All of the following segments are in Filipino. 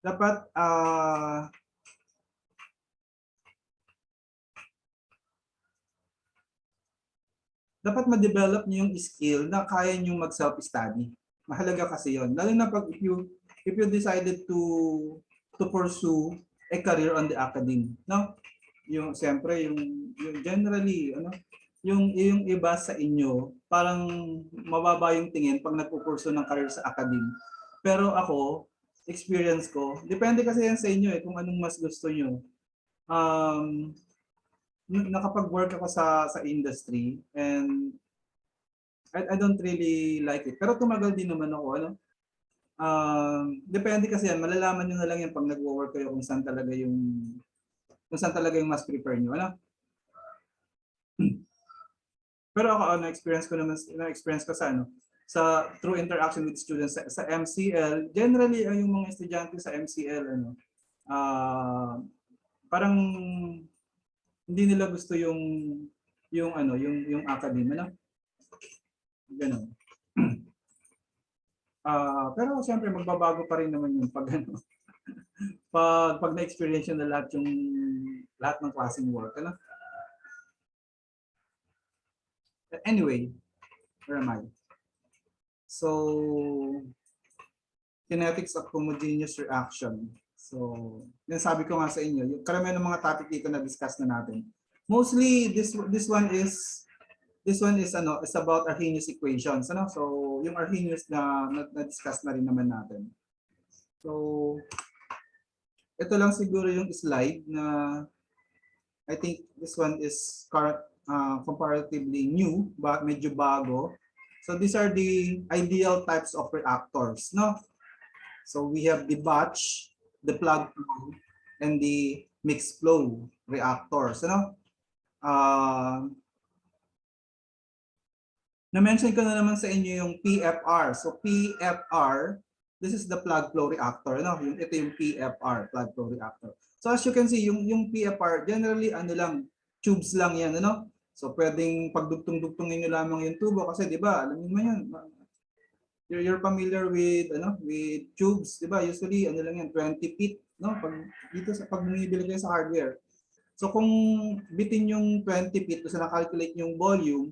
dapat dapat ma-develop niyo yung skill na kaya niyo mag-self-study. Mahalaga kasi 'yon. Lalo na pag if you decided to pursue a career on the academy, no? Yung siyempre yung generally yung iba sa inyo parang mababa yung tingin pag nagpo-pursue ng career sa academy. Pero ako, experience ko, depende kasi yan sa inyo kung anong mas gusto niyo. Nakapag-work ako sa industry and I don't really like it. Pero tumagal din naman ako, depende kasi yan, malalaman niyo na lang yan pag nagwo-work kayo kung saan talaga yung mas prefer niyo, Pero ako na-experience ko sa through interaction with students sa MCL, generally yung mga estudyante sa MCL parang hindi nila gusto yung academy, Ganun. Pero siyempre magbabago pa rin naman yung pag pag na-experience na lahat ng klaseng work, Anyway, where am I? So, kinetics of homogeneous reaction. So, yung sabi ko nga sa inyo, yung karamihan ng mga topic dito na discuss na natin. Mostly this one is about Arrhenius equations, So, yung Arrhenius na discuss na rin naman natin. So, ito lang siguro yung slide na I think this one is comparatively new, but medyo bago. So these are the ideal types of reactors, So we have the batch, the plug flow, and the mixed flow reactors, Na-mention ko na naman sa inyo yung PFR. So PFR, this is the plug flow reactor, Ito yung PFR, plug flow reactor. So as you can see, yung PFR, generally tubes lang yan, So pwedeng pagdugtong-dugtongin niyo lamang yung tubo kasi 'di ba? Alam niyo naman 'yan. You're familiar with with tubes, 'di ba? Usually lang yan, 20 feet, pag bumibili kayo sa hardware. So kung bitin yung 20 feet so na-calculate yung volume,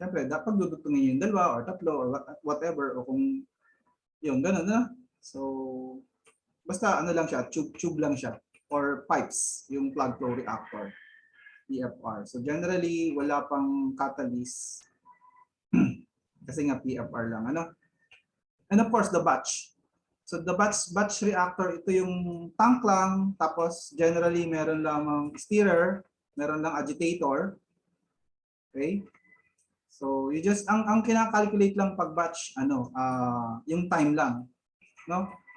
siyempre dapat dudugtongin niyo yung dalawa or tatlo or whatever o kung yung gano'n, So basta lang siya, tube lang siya or pipes yung plug flow reactor. PFR. So generally, wala pang catalyst kasi nga PFR lang, And of course, the batch. So the batch reactor, ito yung tank lang, tapos generally meron lamang stirrer, meron lang agitator. Okay? So you just ang kina-calculate lang pag batch yung time lang,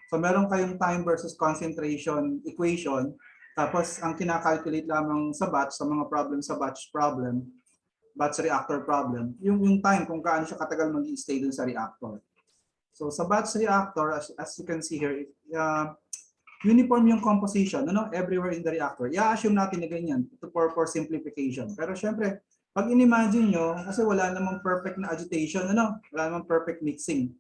So meron kayong time versus concentration equation. Tapos, ang kina-calculate lamang sa batch, sa mga problem sa batch reactor problem, yung time kung gaano siya katagal mag-i-stay dun sa reactor. So, sa batch reactor, as you can see here, uniform yung composition, everywhere in the reactor. I-assume natin na ganyan for simplification. Pero syempre, pag in-imagine nyo, kasi wala namang perfect na agitation, wala namang perfect mixing.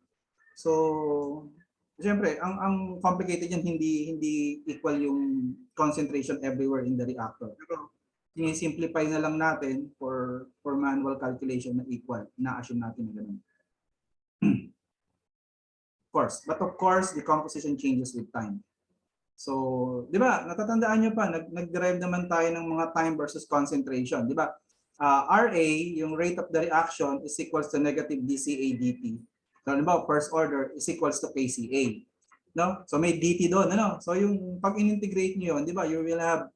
So, siyempre, ang complicated yan, hindi equal yung concentration everywhere in the reactor. Pero i-simplify na lang natin for manual calculation na equal. Na-assume natin na ganun. But of course, the composition changes with time. So, di ba, natatandaan nyo pa, nag-derive naman tayo ng mga time versus concentration. Di ba? RA, yung rate of the reaction is equals to negative dCA dt. So, halimbawa, first order is equals to KCA. So, may dt doon. So, yung pag in-integrate nyo yun, di ba, you will have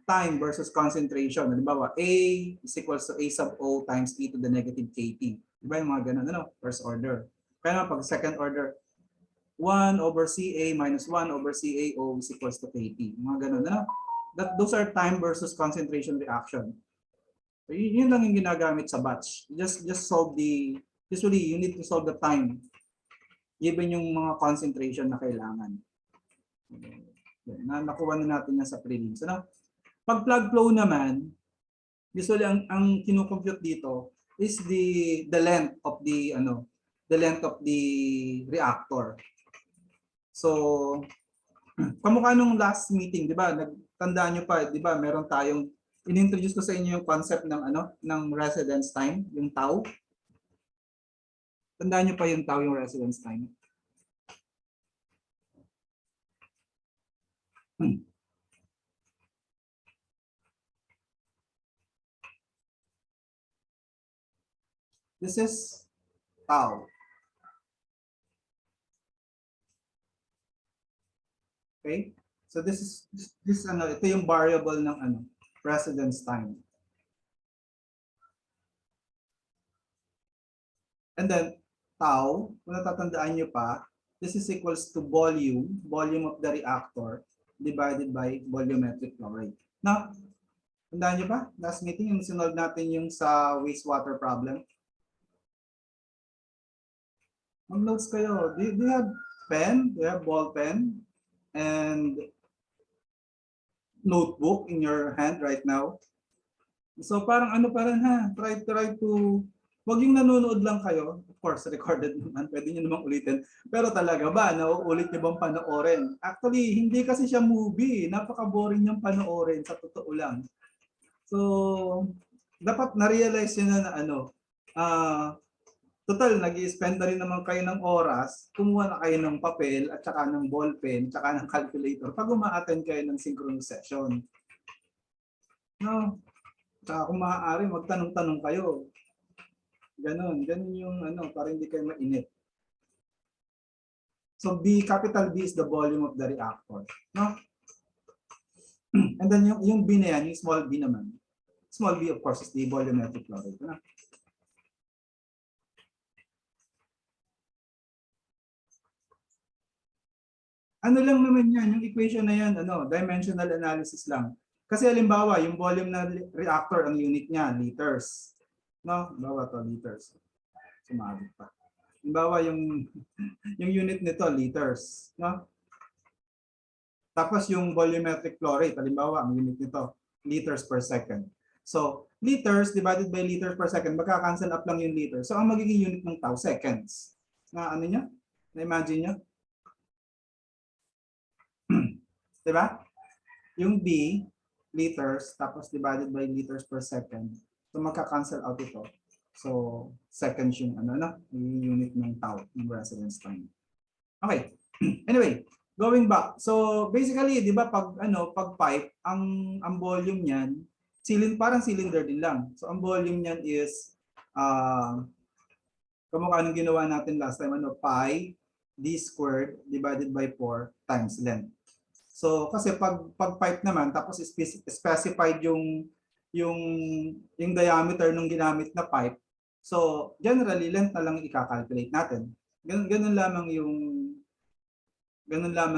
time versus concentration. Halimbawa, A is equals to A sub O times e to the negative KT. Di ba yung mga ganun, first order. Kaya pag second order, 1 over CA minus 1 over CAO is equals to KT. Mga ganun, Those are time versus concentration reaction. So, yun lang yung ginagamit sa batch. Just solve usually you need to solve the time given yung mga concentration na kailangan. Nakuha na natin yan sa prelims. Pag plug flow naman, usually ang kino-compute dito is the length of the the length of the reactor. So, kamukha nung last meeting, 'di ba? Nagtandaan niyo pa, 'di ba? Meron tayong inintroduce ko sa inyo yung concept ng ng residence time, yung tau. Tandaan niyo pa yung tau, yung residence time. This is tau. Okay? So this ito yung variable ng residence time. And then tau, kung natatandaan niyo pa, this is equals to volume of the reactor divided by volumetric flow rate. Now, tandaan niyo pa, last meeting yung sinolve natin yung sa wastewater problem. Mag-notes kayo. Do you have pen? Do you have ball pen? And notebook in your hand right now? So parang pa rin ha, try to, wag yung nanonood lang kayo, of course recorded naman, pwede nyo namang ulitin, pero talaga ba, nauulit nyo bang panoorin? Actually, hindi kasi siya movie, napaka-boring niyang panoorin, sa totoo lang. So, dapat na-realize nyo na total, nag-i-spend na rin naman kayo ng oras, kumuha na kayo ng papel, at saka ng ballpen, at saka ng calculator, pag uma-attend kayo ng synchronous session. No? Tsaka kung maaari, magtanong-tanong kayo. Ganon yung para hindi kayo mainit. So capital B is the volume of the reactor. No? And then yung B na yan, yung small b naman. Small b of course is the volumetric flow rate. No? Ano lang naman yan, yung equation na yan, dimensional analysis lang. Kasi halimbawa, yung volume na reactor, ang unit niya, liters. No? Halimbawa to liters. Sumabit pa. Halimbawa, yung unit nito, liters. No? Tapos yung volumetric flow rate, halimbawa, ang unit nito, liters per second. So, liters divided by liters per second, magka-cancel up lang yung liters. So, ang magiging unit ng tau, seconds. Na ano niya? Na-imagine niyo? Diba? Yung B, liters, tapos divided by liters per second. So, magka-cancel out ito. So, seconds yung yung unit ng tau, ng residence time. Okay. Anyway, going back. So, basically, 'di ba pag pipe, ang volume niyan, parang cylinder din lang. So, ang volume niyan is kamukha ng ginawa natin last time, pi d squared divided by 4 times length. So, kasi pag pipe naman, tapos specified yung diameter ng ginamit na pipe. So, generally, length na lang i-calculate natin. Ganun lamang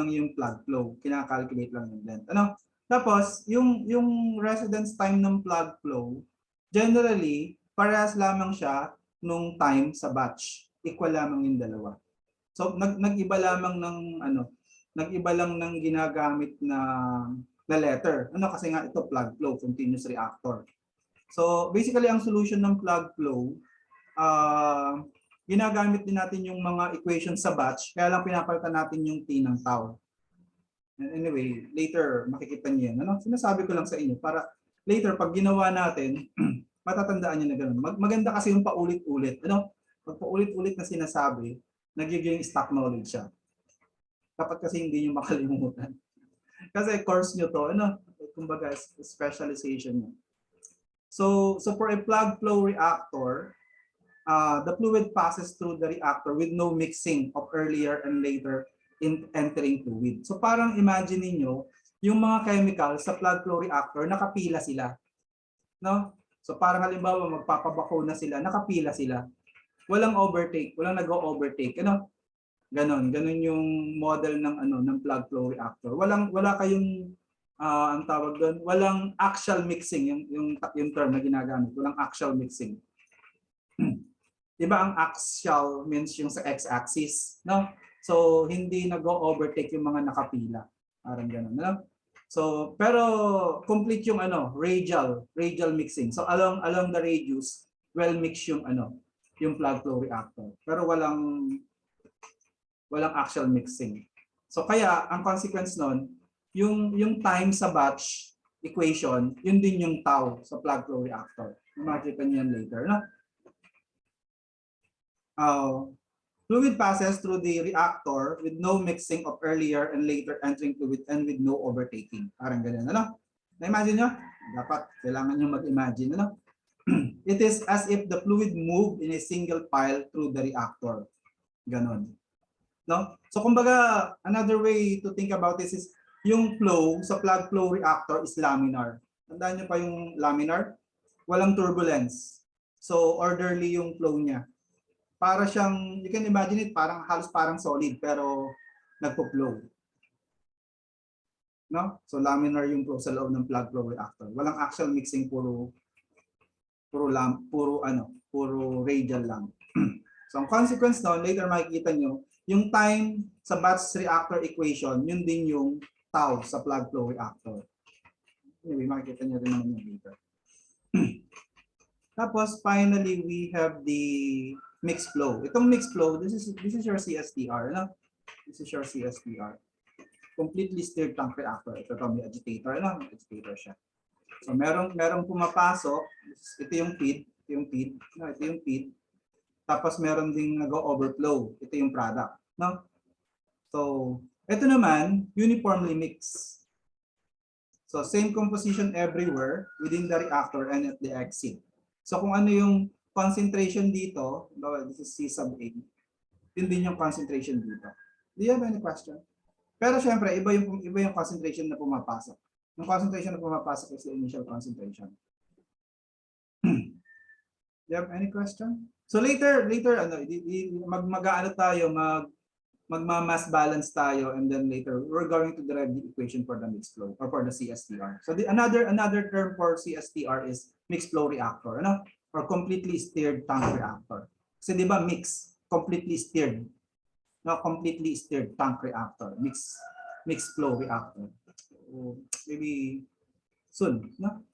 yung plug flow. Kina-calculate lang yung length. Tapos, yung residence time ng plug flow, generally, parehas lamang siya nung time sa batch. Equal lamang yung dalawa. So, nag-iba lamang nag-iba lang ng ginagamit na letter. Kasi nga ito plug flow, continuous reactor. So, basically, ang solution ng plug flow, ginagamit din natin yung mga equations sa batch, kaya lang pinapalitan natin yung T ng tau. And anyway, later makikita niyo yan. Sinasabi ko lang sa inyo para later pag ginawa natin, matatandaan niyo na gano'n. Maganda kasi yung paulit-ulit. Pag paulit-ulit na sinasabi, nagiging stock knowledge siya. Dapat kasi hindi niyo makalimutan. Kasi course niyo to, kumbaga specialization niyo. So for a plug flow reactor, the fluid passes through the reactor with no mixing of earlier and later entering fluid. So parang imagine niyo yung mga chemicals sa plug flow reactor, nakapila sila. No? So parang halimbawa magpapabako na sila, nakapila sila. Walang overtake, walang nag-overtake. Ganon yung model ng plug flow reactor. Wala kayong ang tawag doon, walang axial mixing yung term na ginagamit. Walang axial mixing. Diba ang axial means yung sa x-axis, no? So hindi nag-overtake yung mga nakapila. Parang gano'n, no? So pero complete yung radial mixing. So along the radius, well mixed yung yung plug flow reactor. Pero walang actual mixing. So kaya ang consequence nun, yung time sa batch equation, yun din yung tau sa plug flow reactor. Makikita niyo yan later, no? Fluid passes through the reactor with no mixing of earlier and later entering fluid and with no overtaking. Parang ganyan, ano? Na-imagine nyo? Dapat, kailangan nyo mag-imagine, ano? It is as if the fluid moved in a single pile through the reactor. Ganon. No? So, kumbaga, another way to think about this is, yung flow sa plug flow reactor is laminar. Tandaan nyo pa yung laminar? Walang turbulence. So, orderly yung flow niya. Para siyang, you can imagine it, halos parang solid, pero nagpo-flow. No? So laminar yung flow sa loob ng plug flow reactor. Walang actual mixing, puro radial lang. So ang consequence now, later makikita nyo, yung time sa batch reactor equation, yun din yung tau sa plug flow reactor. Anyway, makikita nyo rin naman yung later. Tapos finally, we have the mixed flow. Itong mixed flow, this is your CSTR, no? This is your CSTR. Completely stirred tank reactor. Ito may agitator, no? May agitator siya. So merong pumapasok, ito yung feed, no? Ito yung feed. Tapos meron ding nag-overflow. Ito yung product, no? So ito naman uniformly mixed. So same composition everywhere within the reactor and at the exit. So kung ano yung concentration dito, this is C sub A, yun din yung concentration dito. Do you have any question? Pero syempre, iba yung concentration na pumapasok. Yung concentration na pumapasok is the initial concentration. Do you have any question? So later mag-aano tayo, magma-mass balance tayo, and then later we're going to derive the equation for the mixed flow or for the CSTR. So another term for CSTR is mixed flow reactor, ano? Or completely stirred tank reactor. Kasi di ba mix, completely stirred. No, completely stirred tank reactor, mixed flow reactor. So, maybe soon, no?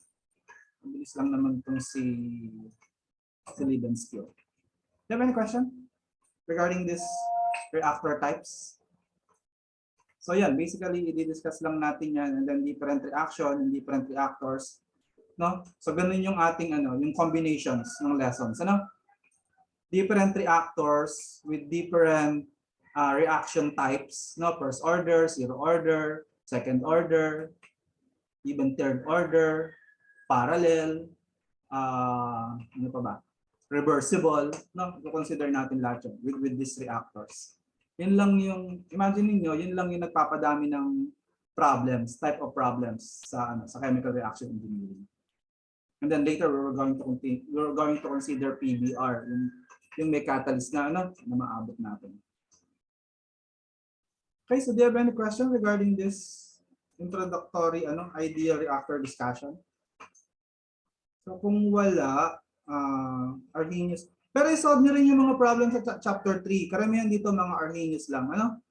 Mabilis lang naman itong si Levenspiel. Do you have any question regarding this reactor types? So yan, basically i-discuss lang natin yan, and then different reaction and different reactors. No? So ganun yung ating yung combinations ng lessons, ano? Different reactors with different reaction types, no? First order, zero order, second order, even third order, parallel, ano pa ba? Reversible, no? Consider natin lahat yun with these reactors. Yun lang yung, imagine niyo, yun lang yung nagpapadami ng problems, type of problems sa chemical reaction engineering. And then later we're going to consider PBR, yung may catalyst na na maabot natin. Okay, so do you have any question regarding this introductory ideal reactor discussion? So kung wala, Arrhenius. Pero i-solve nyo rin yung mga problems sa chapter 3. Karamihan dito mga Arrhenius lang, ano?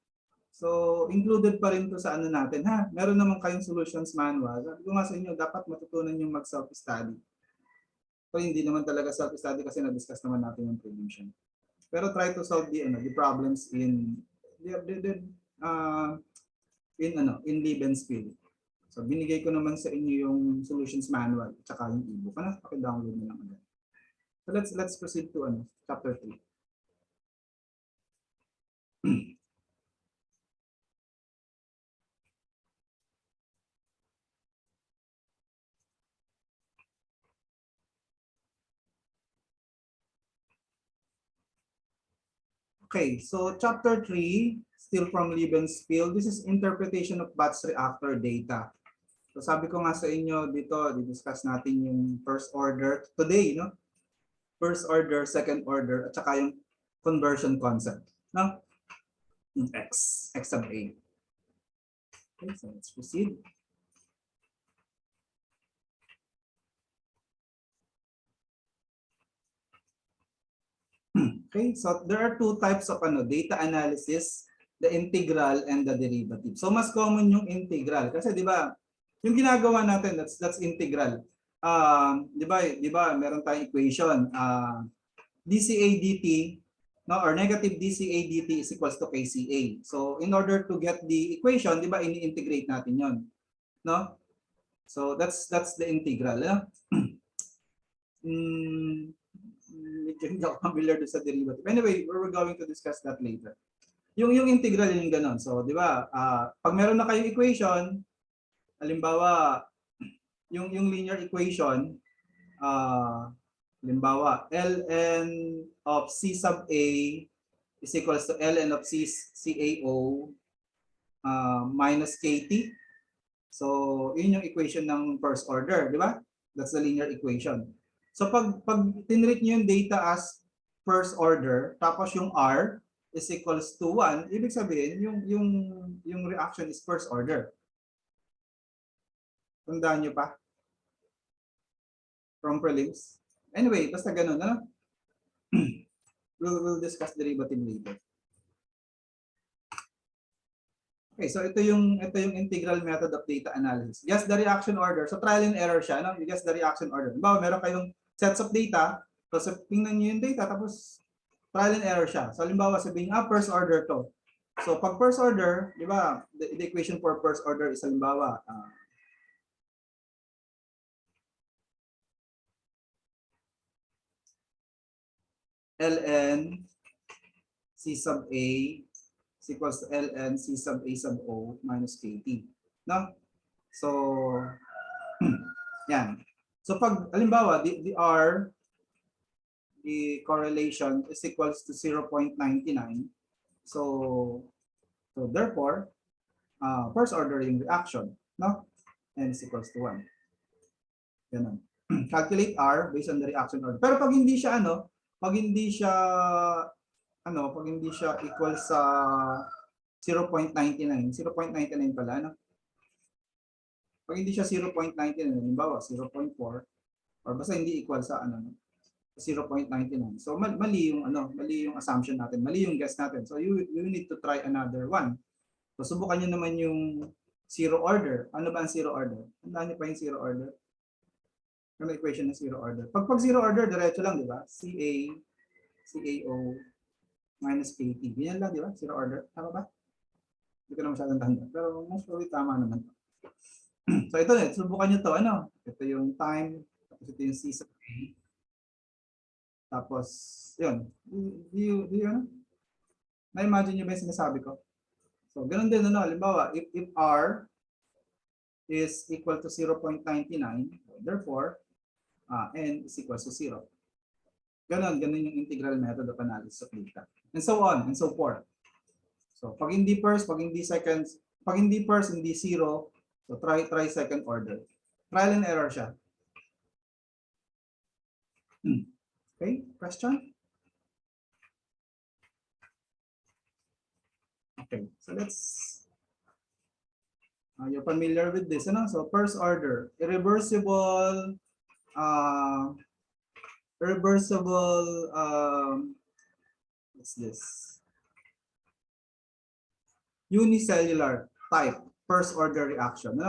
So, included pa rin to sa natin, ha? Meron naman kayong solutions manual. Sabi ko nga sa inyo, dapat matutunan yung mag-self-study. So, hindi naman talaga self-study kasi na-discuss naman natin yung solution. Pero try to solve the problems in Levenspiel. So, binigay ko naman sa inyo yung solutions manual at saka yung ebook. Paki-download nyo lang agad. So, let's proceed to chapter 3. Okay, so chapter 3, still from Levenspiel, this is interpretation of batch reactor data. So sabi ko nga sa inyo dito, di-discuss natin yung first order today, no? First order, second order, at saka yung conversion concept, no? Yung X sub A. Okay, so let's proceed. Okay, so there are two types of data analysis, the integral and the derivative. So mas common yung integral kasi 'di ba? Yung ginagawa natin that's integral. 'Di ba meron tayong equation. dCA dt, no, or negative dCA dt is equals to KCA. So in order to get the equation, di ba, ini-integrate natin yon, no? So that's the integral. Medyo hindi ako familiar doon sa derivative. Anyway, we're going to discuss that later. Yung integral yung ganon. So, di ba, pag meron na kayong equation, halimbawa, yung linear equation, halimbawa, ln of c sub a is equals to ln of CAO minus KT. So, yun yung equation ng first order, di ba? That's the linear equation. So, pag tinreat nyo yung data as first order, tapos yung R is equals to 1, ibig sabihin, yung reaction is first order. Tandaan nyo pa? From prelims. Anyway, basta ganun, ano? We'll discuss derivative later. Okay, so ito yung integral method of data analysis. Guess the reaction order. So trial and error siya, no? You guess the reaction order. Diba, meron kayong sets of data, so tingnan niyo yung data, tapos trial and error siya. So halimbawa sabihin, first order to. So pag first order, di ba, the equation for first order is halimbawa, ln c sub a is equals to ln c sub a sub o minus kt. No? So, yan. So pag, halimbawa, the R, the correlation is equals to 0.99. So therefore, first order yung reaction, no? N is equals to 1. Ganun. Calculate R based on the reaction order. Pero pag hindi siya pag hindi siya equal sa 0.99, 0.99 pala, ano? Pag hindi siya 0.99, halimbawa 0.4, or basta hindi equal sa 0.99. So mali yung assumption natin, mali yung guess natin. So you need to try another one. So subukan niyo naman yung zero order. Ano ba ang zero order? Tandaan niyo pa yung zero order? Ano equation ng zero order? Pag zero order, diretso lang, di ba? CAO minus KT. Ganyan lang, di ba? Zero order. Tama ba? Hindi ko na masyadong tanda. Pero most probably tama naman. So ito, subukan nyo to. Ito yung time. Tapos ito yung C sub A. Tapos, yun. Na-imagine nyo ba yung sinasabi ko? So, ganun din, halimbawa, if R is equal to 0.99, therefore, N is equal to 0. Ganun yung integral method of analysis of data. And so on, and so forth. So, pag hindi first, pag hindi second, pag hindi first, hindi zero, so try second order. Trial and error siya. Okay, question? Okay, so let's, you're familiar with this, So first order, irreversible, what's this? Unicellular type first order reaction,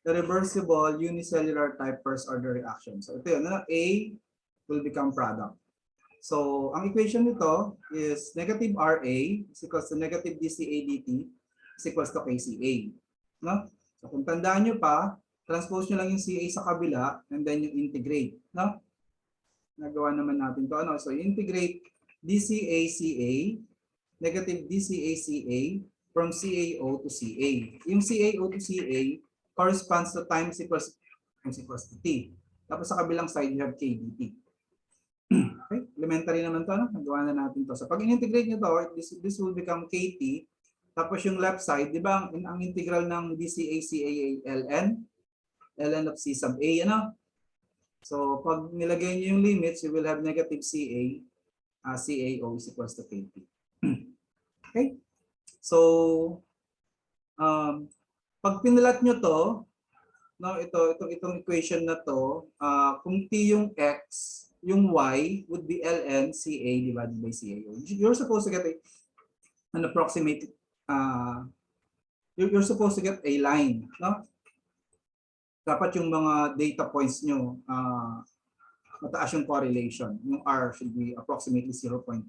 The reversible unicellular type first order reaction. So ito yun, A will become product. So ang equation nito is negative RA is equals to negative dCA dt is equals to KCA. No? So kung tandaan nyo pa, transpose nyo lang yung CA sa kabila and then yung integrate. No? Nagawa naman natin to. So integrate dCA CA, negative dCA CA from CAO to CA. Yung CAO to CA corresponds to time equals to T. Tapos sa kabilang side, you have K dt. Okay, elementary naman to, nagawa na natin to. So pag in-integrate nyo to, this will become KT. Tapos yung left side, di ba, ang integral ng dCA CA ln of C sub A, So pag nilagay nyo yung limits, you will have negative CA, CAO is equals to KT. Okay, so pag pinilat nyo to, itong equation na to, kung T yung X, yung Y would be ln CA divided by CAO. You're supposed to get an approximate, you're supposed to get a line, Dapat yung mga data points nyo, mataas yung correlation. Yung R should be approximately 0.99.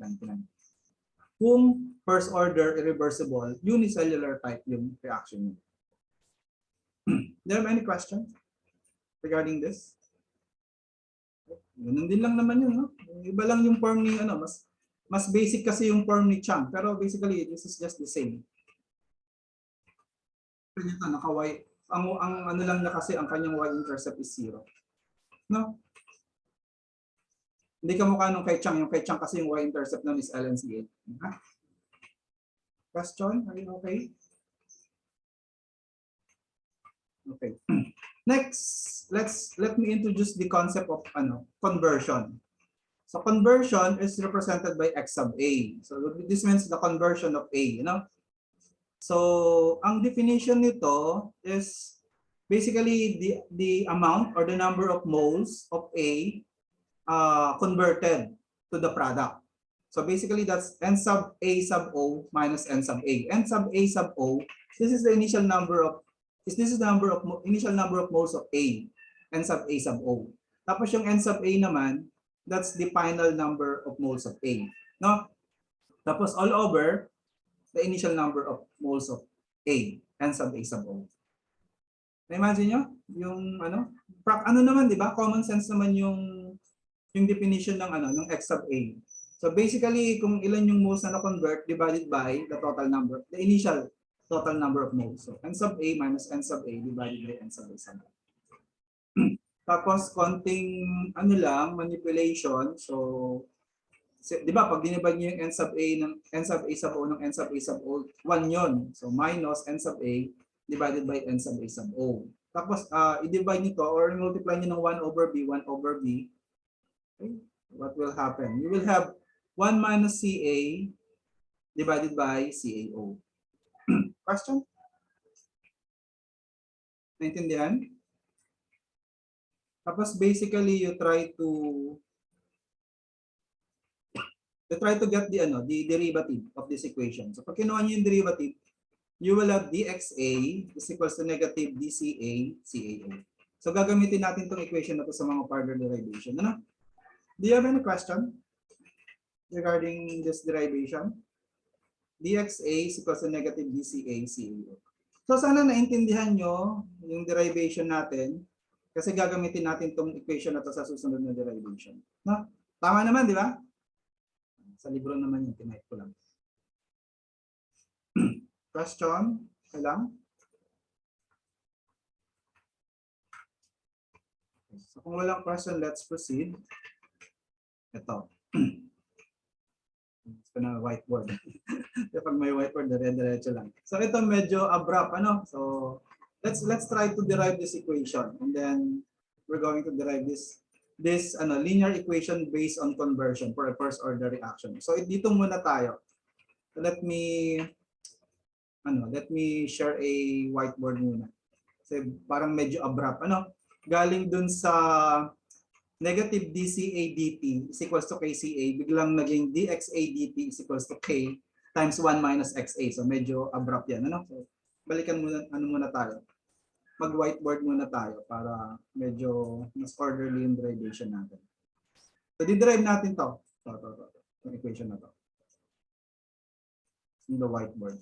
Kung first order irreversible, unicellular type yung reaction niya. Do you have any questions regarding this? Ganun din lang naman yun, no? Iba lang yung form ni, ano, mas basic kasi yung form ni Chang. Pero basically, this is just the same. Ito, naka-Y. Ang ano lang na kasi, ang kanyang Y-intercept is 0. No? Hindi ka mukha nung kay Chang. Yung kay Chang kasi yung Y-intercept nun is LNCA. Question? Are you okay? Okay. Next, let me introduce the concept of conversion. So conversion is represented by X sub A. So this means the conversion of A, you know. So ang definition nito is basically the amount or the number of moles of A converted to the product. So basically that's N sub A sub O minus N sub A. N sub A sub O, this is the initial number of initial number of moles of A, N sub A sub O. Tapos yung N sub A naman, that's the final number of moles of A, no? Tapos all over the initial number of moles of A, N sub A sub O. Na-imagine nyo? Yung ano naman, di ba? Common sense naman yung definition ng ng X sub A. So basically, kung ilan yung moles na na-convert divided by the total number, the initial total number of moles. So N sub A minus N sub A divided by N sub A sub A. Tapos konting manipulation. So di ba pag dinivide niyo yung N sub A ng N sub A sub O ng N sub A sub O, 1 yon. So minus N sub A divided by N sub A sub O. Tapos i-divide niyo to or multiply niyo ng 1 over B. Okay? What will happen? You will have 1 minus CA divided by CaO. Question? Naintindihan? Tapos basically you try to get the derivative of this equation. So pag kinuha niyo yung derivative, you will have dxa is equals to negative dca CaO. So gagamitin natin itong equation na to sa mga further derivation. Ano? Do you have any question regarding this derivation? dxa is equals to negative dca CaO. So sana naintindihan nyo yung derivation natin kasi gagamitin natin itong equation na to sa susunod na derivation. No? Tama naman, di ba? Sa libro naman yung tinype ko lang. Question? Kailang? So kung walang question, let's proceed. Ito. It's na whiteboard. Pag may whiteboard, dire-diretso lang. So ito medyo abrupt, So let's try to derive this equation, and then we're going to derive this linear equation based on conversion for a first order reaction. So dito muna tayo. So let me share a whiteboard muna. Kasi parang medyo abrupt, Galing dun sa negative dCA dt is equals to kCA, biglang naging dXA dt is equals to K times 1 minus XA. So medyo abrupt yan, So balikan muna, muna tayo. Mag-whiteboard muna tayo para medyo mas orderly yung derivation natin. So di-derive natin to. Yung equation na to. In the whiteboard.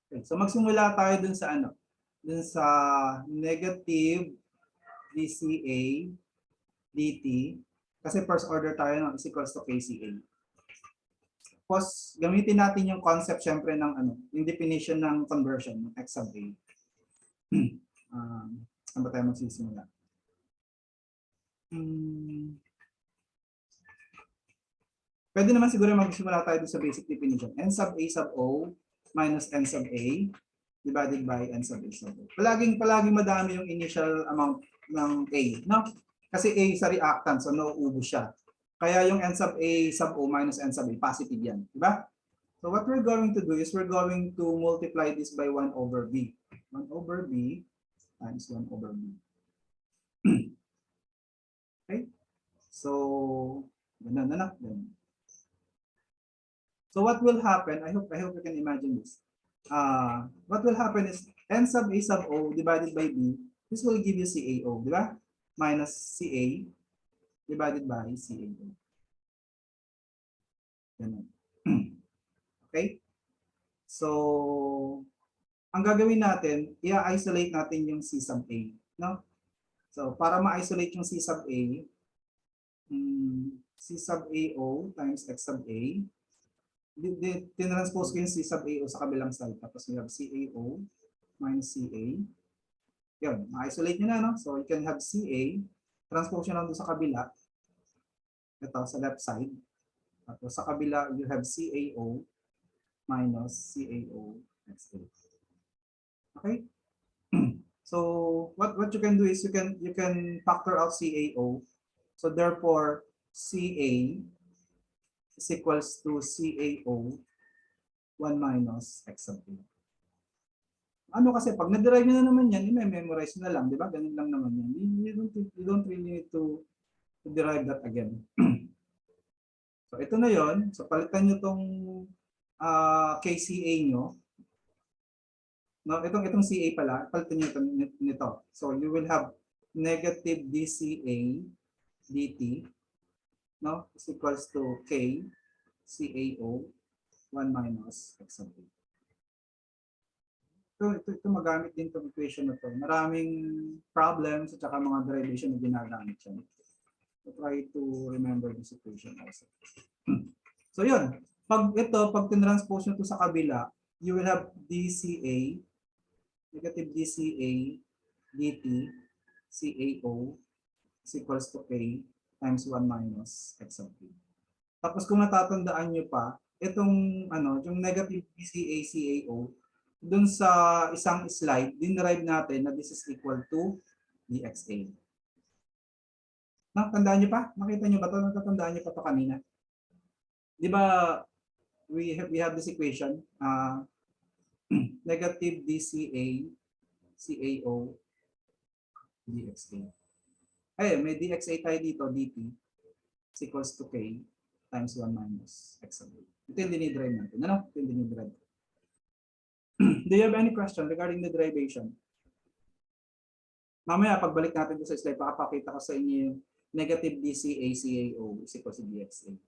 Okay, so magsimula tayo dun sa dun sa negative dCA dt kasi first order tayo is equals to KCA. Tapos gamitin natin yung concept syempre ng yung definition ng conversion ng X sub A. Saan ba tayo magsisimula? Pwede naman siguro magsimula tayo sa basic definition. N sub A sub O minus N sub A divided by N sub A sub O. Palaging madami yung initial amount ng A, Kasi A sa reactant, so nauubos siya. Kaya yung N sub A sub O minus N sub A, positive yan. Diba? So what we're going to do is we're going to multiply this by 1 over B. 1 over B times 1 over B. Okay? So, ganun. So what will happen, I hope you can imagine this. What will happen is N sub A sub O divided by B This will give you CaO, di ba? Minus Ca divided by CaO. Ganun. Okay? So, ang gagawin natin, i-isolate natin yung C sub A. No? So, para ma-isolate yung C sub A, C sub AO times X sub A, tinranspose ko yung C sub AO sa kabilang side. Tapos we have CaO minus Ca. Yun, ma-isolate nyo na, no? So, you can have Ca, transpose nyo lang doon sa kabila. Ito, sa left side. Tapos sa kabila, you have CaO minus CaO XA. Okay? So what you can do is you can factor out CaO. So therefore Ca is equals to CaO 1 minus X sub A. Ano kasi pag na-derive nyo na naman yan, i-memorize na lang, di ba? Ganun lang naman yan. You don't really need to derive that again. So ito na yon. So palitan nyo tong KCA nyo. No, itong CA pala, palitan nyo nito. So you will have negative DCA dt, no, is equals to K CaO 1 minus X sub A. Ito magamit din itong equation na to. Maraming problems at saka mga derivation na ginagamit siya. So try to remember this equation also. So yun, pag tinranspose nyo ito sa kabila, you will have DCA, negative DCA dt CaO is equals to K times 1 minus X sub A. Tapos kung natatandaan nyo pa, itong yung negative DCA CaO, dun sa isang slide, dinerive natin na this is equal to dXA. Tandaan nyo pa? Nakita nyo ba ito? Natatandaan nyo pa ito kanina? Di ba we have this equation, negative DCA CaO dXA. Ay, may dXA tayo dito, dt is equals to K times 1 minus X sub A. Ito yung diniderive natin. Ano? Ito yung diniderive. Do you have any question regarding the derivation? Mamaya, pagbalik natin sa slide, pakapakita ko sa inyo yung negative DCA CaO is equal to dXA.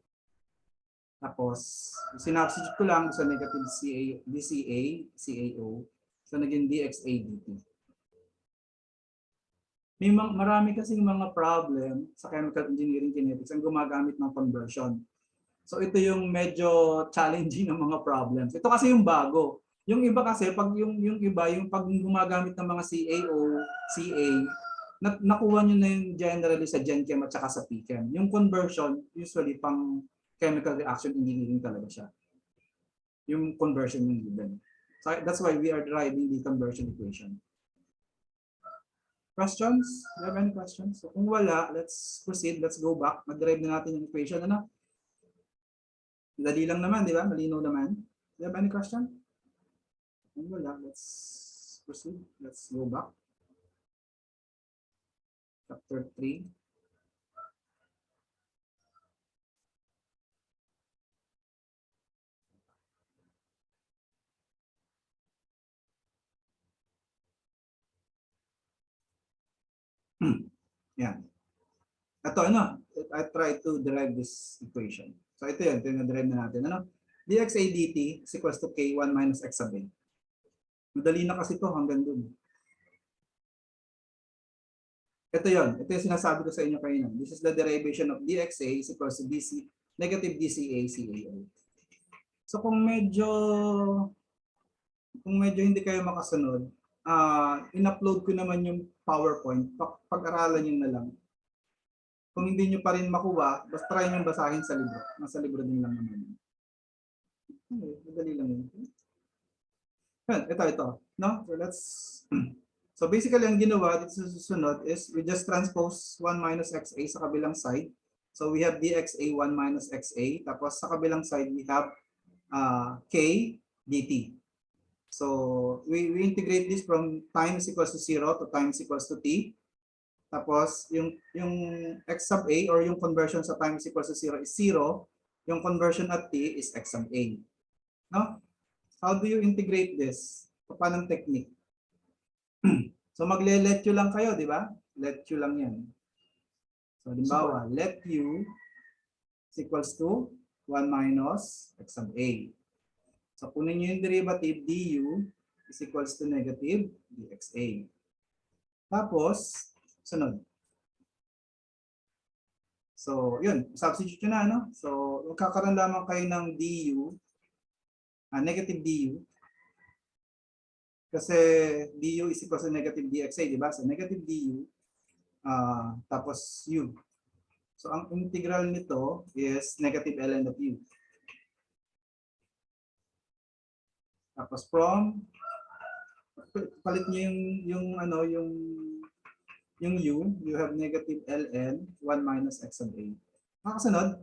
Tapos, sinubstitute ko lang sa negative DCA CaO. So, naging dXA dt. May marami kasing mga problem sa chemical engineering kinetics ang gumagamit ng conversion. So, ito yung medyo challenging ng mga problems. Ito kasi yung bago. Yung iba kasi, pag yung iba, yung pag gumagamit ng mga CaO, Ca, nakuha nyo na yung generally sa GenChem at saka sa PChem. Yung conversion, usually pang chemical reaction engineering talaga siya. Yung conversion yung given. So that's why we are deriving the conversion equation. Questions? Do you have any questions? So kung wala, let's proceed. Let's go back. Mag-derive na natin yung equation. Ano? Dali lang naman, di ba? Malinaw naman. Do you have any question? Kung wala, let's proceed. Let's go back. Chapter 3. Yan. Ito, I try to derive this equation. So ito yun, derive na natin. dXA dt is equals to K1 minus X sub A. Madali na kasi ito hanggang dun. Ito yun. Ito yung sinasabi ko sa inyo kanina. This is the derivation of dXA is equals to negative DCA CaO. So kung medyo hindi kayo makasunod, in-upload ko naman yung PowerPoint. Pag-aralan nyo na lang. Kung hindi nyo pa rin makuha, basta try nyo basahin sa libro. Nasa libro din lang naman. Madali lang yun. Ito. No? So basically, ang ginawa dito sa susunod is we just transpose 1 minus XA sa kabilang side. So we have dXA 1 minus XA. Tapos sa kabilang side, we have K dt. So we integrate this from time is equals to 0 to time is equals to t. Tapos yung x sub a or yung conversion sa time is equals to 0 is 0. Yung conversion at t is x sub a. No? How do you integrate this? Paano ang technique? So magle-let you lang kayo, di ba? Let you lang yan. So halimbawa, let u is equals to 1 minus x sub a. So kunin nyo yung derivative du is equals to negative dxa. Tapos, sunod. So, yun. Substitute nyo na, no? So, magkakaroon lamang kayo ng du, negative du. Kasi du is equals to negative dxa, di ba? So, negative du, tapos u. So, ang integral nito is negative ln of u. Tapos from, palit nyo yung u, you have negative ln 1 minus x sub a. Makasunod.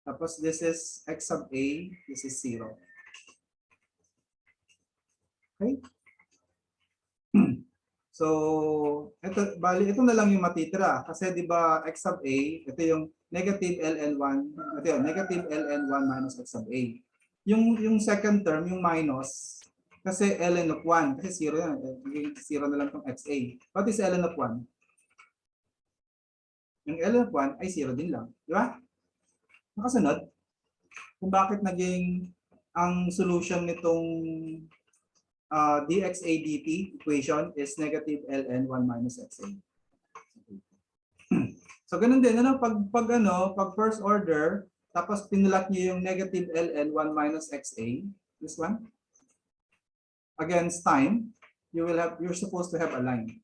Tapos this is x sub a, this is 0. Okay? So, ito na lang yung matitira. Kasi di ba x sub a, ito yung negative ln1, ito yung negative ln1 minus x sub a. Yung second term, yung minus, kasi ln of 1, kasi 0 yan. 0 na lang itong xa. What is ln of 1? Yung ln of 1 ay 0 din lang. Di ba? Nakasunod. Kung bakit naging ang solution nitong dxa dt equation is negative ln 1 minus xa. So, ganun din. Pag first order, tapos pinulat niyo yung negative ln 1 minus xa, this one, against time, you're supposed to have a line.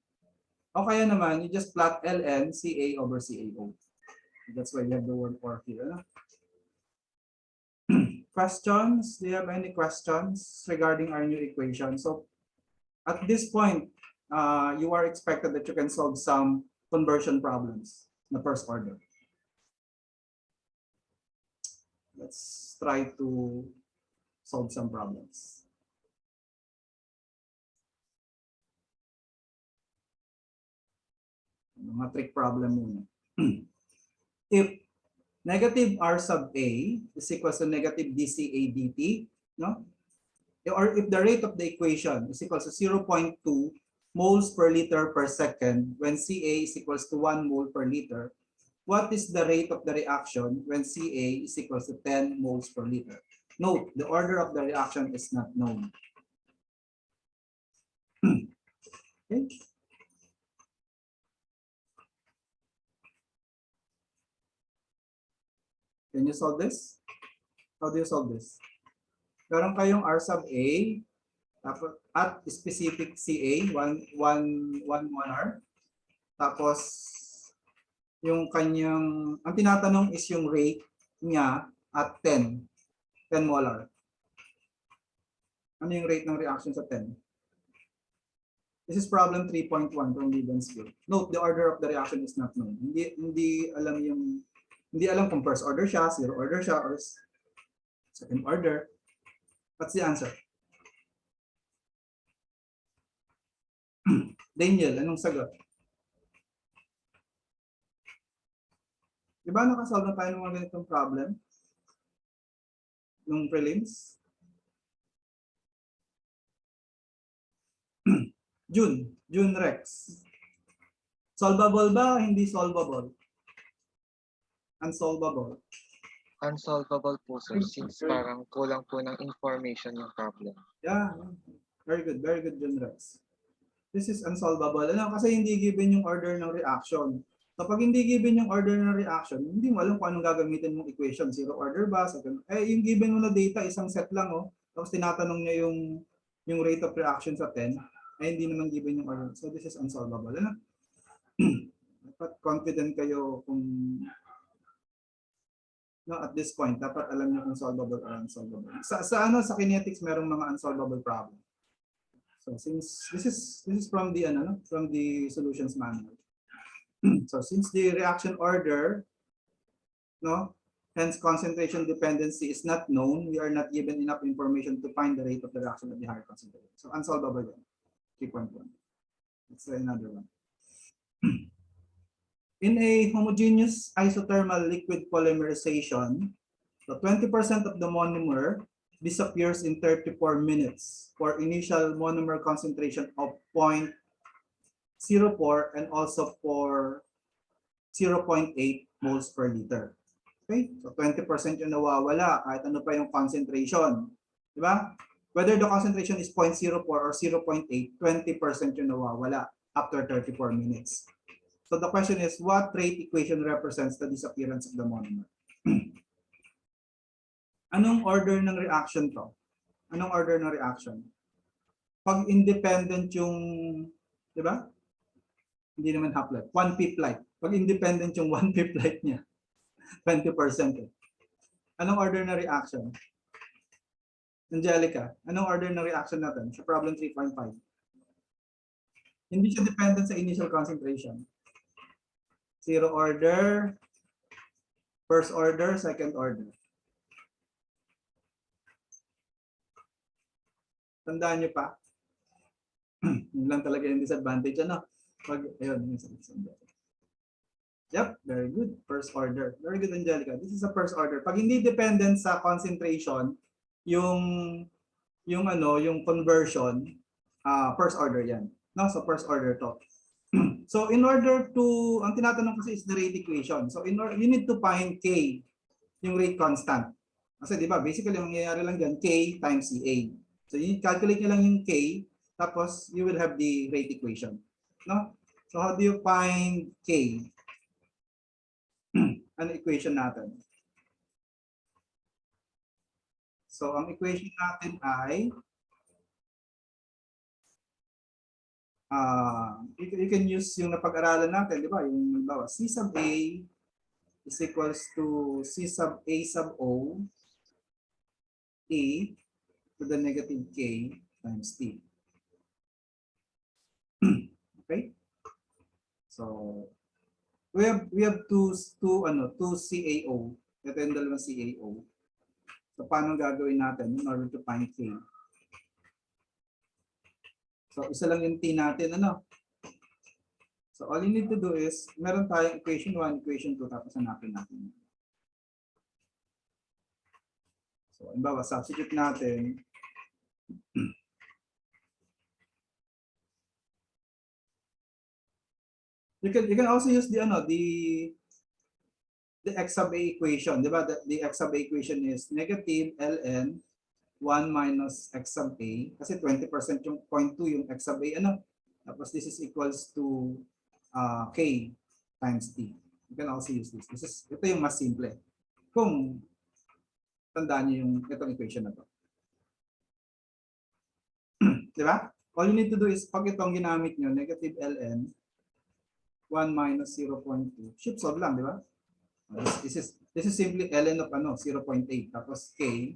O kaya naman, you just plot ln ca over cao. That's why you have the word or here. No? Questions? Do you have any questions regarding our new equation? So, at this point, you are expected that you can solve some conversion problems in the first order. Let's try to solve some problems. Mga trick problem muna. If negative r sub a is equals to negative dca dt, no? Or if the rate of the equation is equals to 0.2 moles per liter per second when Ca is equals to 1 mole per liter, what is the rate of the reaction when Ca is equals to 10 moles per liter? Note, the order of the reaction is not known. Okay. Can you solve this? How do you solve this? Meron kayong R sub A at specific CA, 1 molar. Tapos, yung kanyang, ang tinatanong is yung rate niya at 10 molar. Ano yung rate ng reaction sa 10? This is problem 3.1 from Levenspiel. Note, the order of the reaction is not known. Hindi alam kung first order siya, zero order siya, or second order. What's the answer? Daniel, anong sagot? Diba nakasolve na tayo ng mga ganitong problem? Nung prelims? June Rex. Solvable ba? Hindi solvable? Unsolvable. Unsolvable po, sir, since parang kulang po ng information yung problem. Yeah, very good, June Rex. This is unsolvable. Ano? Kasi hindi given yung order ng reaction. So pag hindi given yung order ng reaction, hindi mo alam kung anong gagamitin mong equation. Zero order ba? Yung given mo na data, isang set lang. Oh. Tapos tinatanong niya yung rate of reaction sa 10. Ay hindi naman given yung order. So this is unsolvable. Ano? Dapat confident kayo kung at this point, dapat alam niyo kung solvable or unsolvable. Sa kinetics merong mga unsolvable problem. So since this is from the solutions manual. So since the reaction order, hence concentration dependency is not known, we are not given enough information to find the rate of the reaction at the higher concentration. So unsolvable yan. 3.1. Let's try another one. In a homogeneous isothermal liquid polymerization, so 20% of the monomer disappears in 34 minutes for initial monomer concentration of 0.1 0.4 and also for 0.8 moles per liter. Okay? So 20% yung nawawala kahit ano pa yung concentration. Di ba? Whether the concentration is 0.04 or 0.8, 20% yung nawawala after 34 minutes. So the question is, what rate equation represents the disappearance of the monomer? Anong order ng reaction to? Anong order ng reaction? Pag independent yung, di ba? Hindi naman half-life. 1/5 life. Pag independent yung 1/5 life niya, 20%. Anong order na reaction? Angelica, anong order na reaction natin sa problem 3.5? Hindi siya dependent sa initial concentration. Zero order, first order, second order. Tandaan niyo pa? Yun lang talaga yung disadvantage. Ano? Pag, ayun, yep, very good. First order. Very good, Angelica. This is a first order. Pag hindi dependent sa concentration, yung conversion, first order yan. No? So first order to. So in order to, ang tinatanong kasi is the rate equation. So you need to find K, yung rate constant. Kasi di ba, basically ang mangyayari lang dyan, K times CA. So you calculate nyo lang yung K, tapos you will have the rate equation. No? So how do you find K? Ano equation natin? So ang equation natin ay you can use yung napag-aralan natin, di ba? Yung halimbawa, C sub A is equals to C sub A sub O A to the negative K times T. Okay? So we have two CAO. Ito yung dalawang CAO. So paano gagawin natin in order to find K? So isa lang yung T natin, ano? So all you need to do is, meron tayong equation 1, equation 2, tapos hanapin natin. So halimbawa, substitute natin. You can also use the x sub A equation, di ba? The x sub A equation is negative ln 1 minus x sub A, kasi 20% yung 0.2 yung x sub A, ano? Tapos this is equals to K times T. You can also use this. Ito yung mas simple. Kung tandaan niyo yung itong equation na to. Di ba? All you need to do is, pag itong ginamit nyo, negative ln 1 minus 0.2, shift solve lang, di ba? This is simply ln of 0.8, tapos K,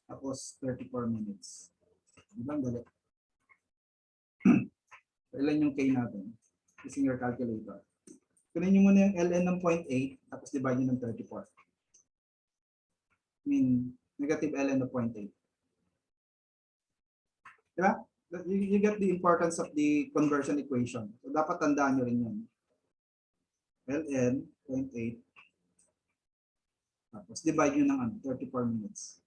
tapos 34 minutes. Diba? Dali. Ilan yung K natin? Using your calculator. Kunin nyo muna yung ln ng 0.8, tapos divide nyo ng 34. I mean, negative ln of 0.8. Diba? You get the importance of the conversion equation. So, dapat tandaan nyo rin yun. ln 0.8, tapos divide nyo ng 34 minutes.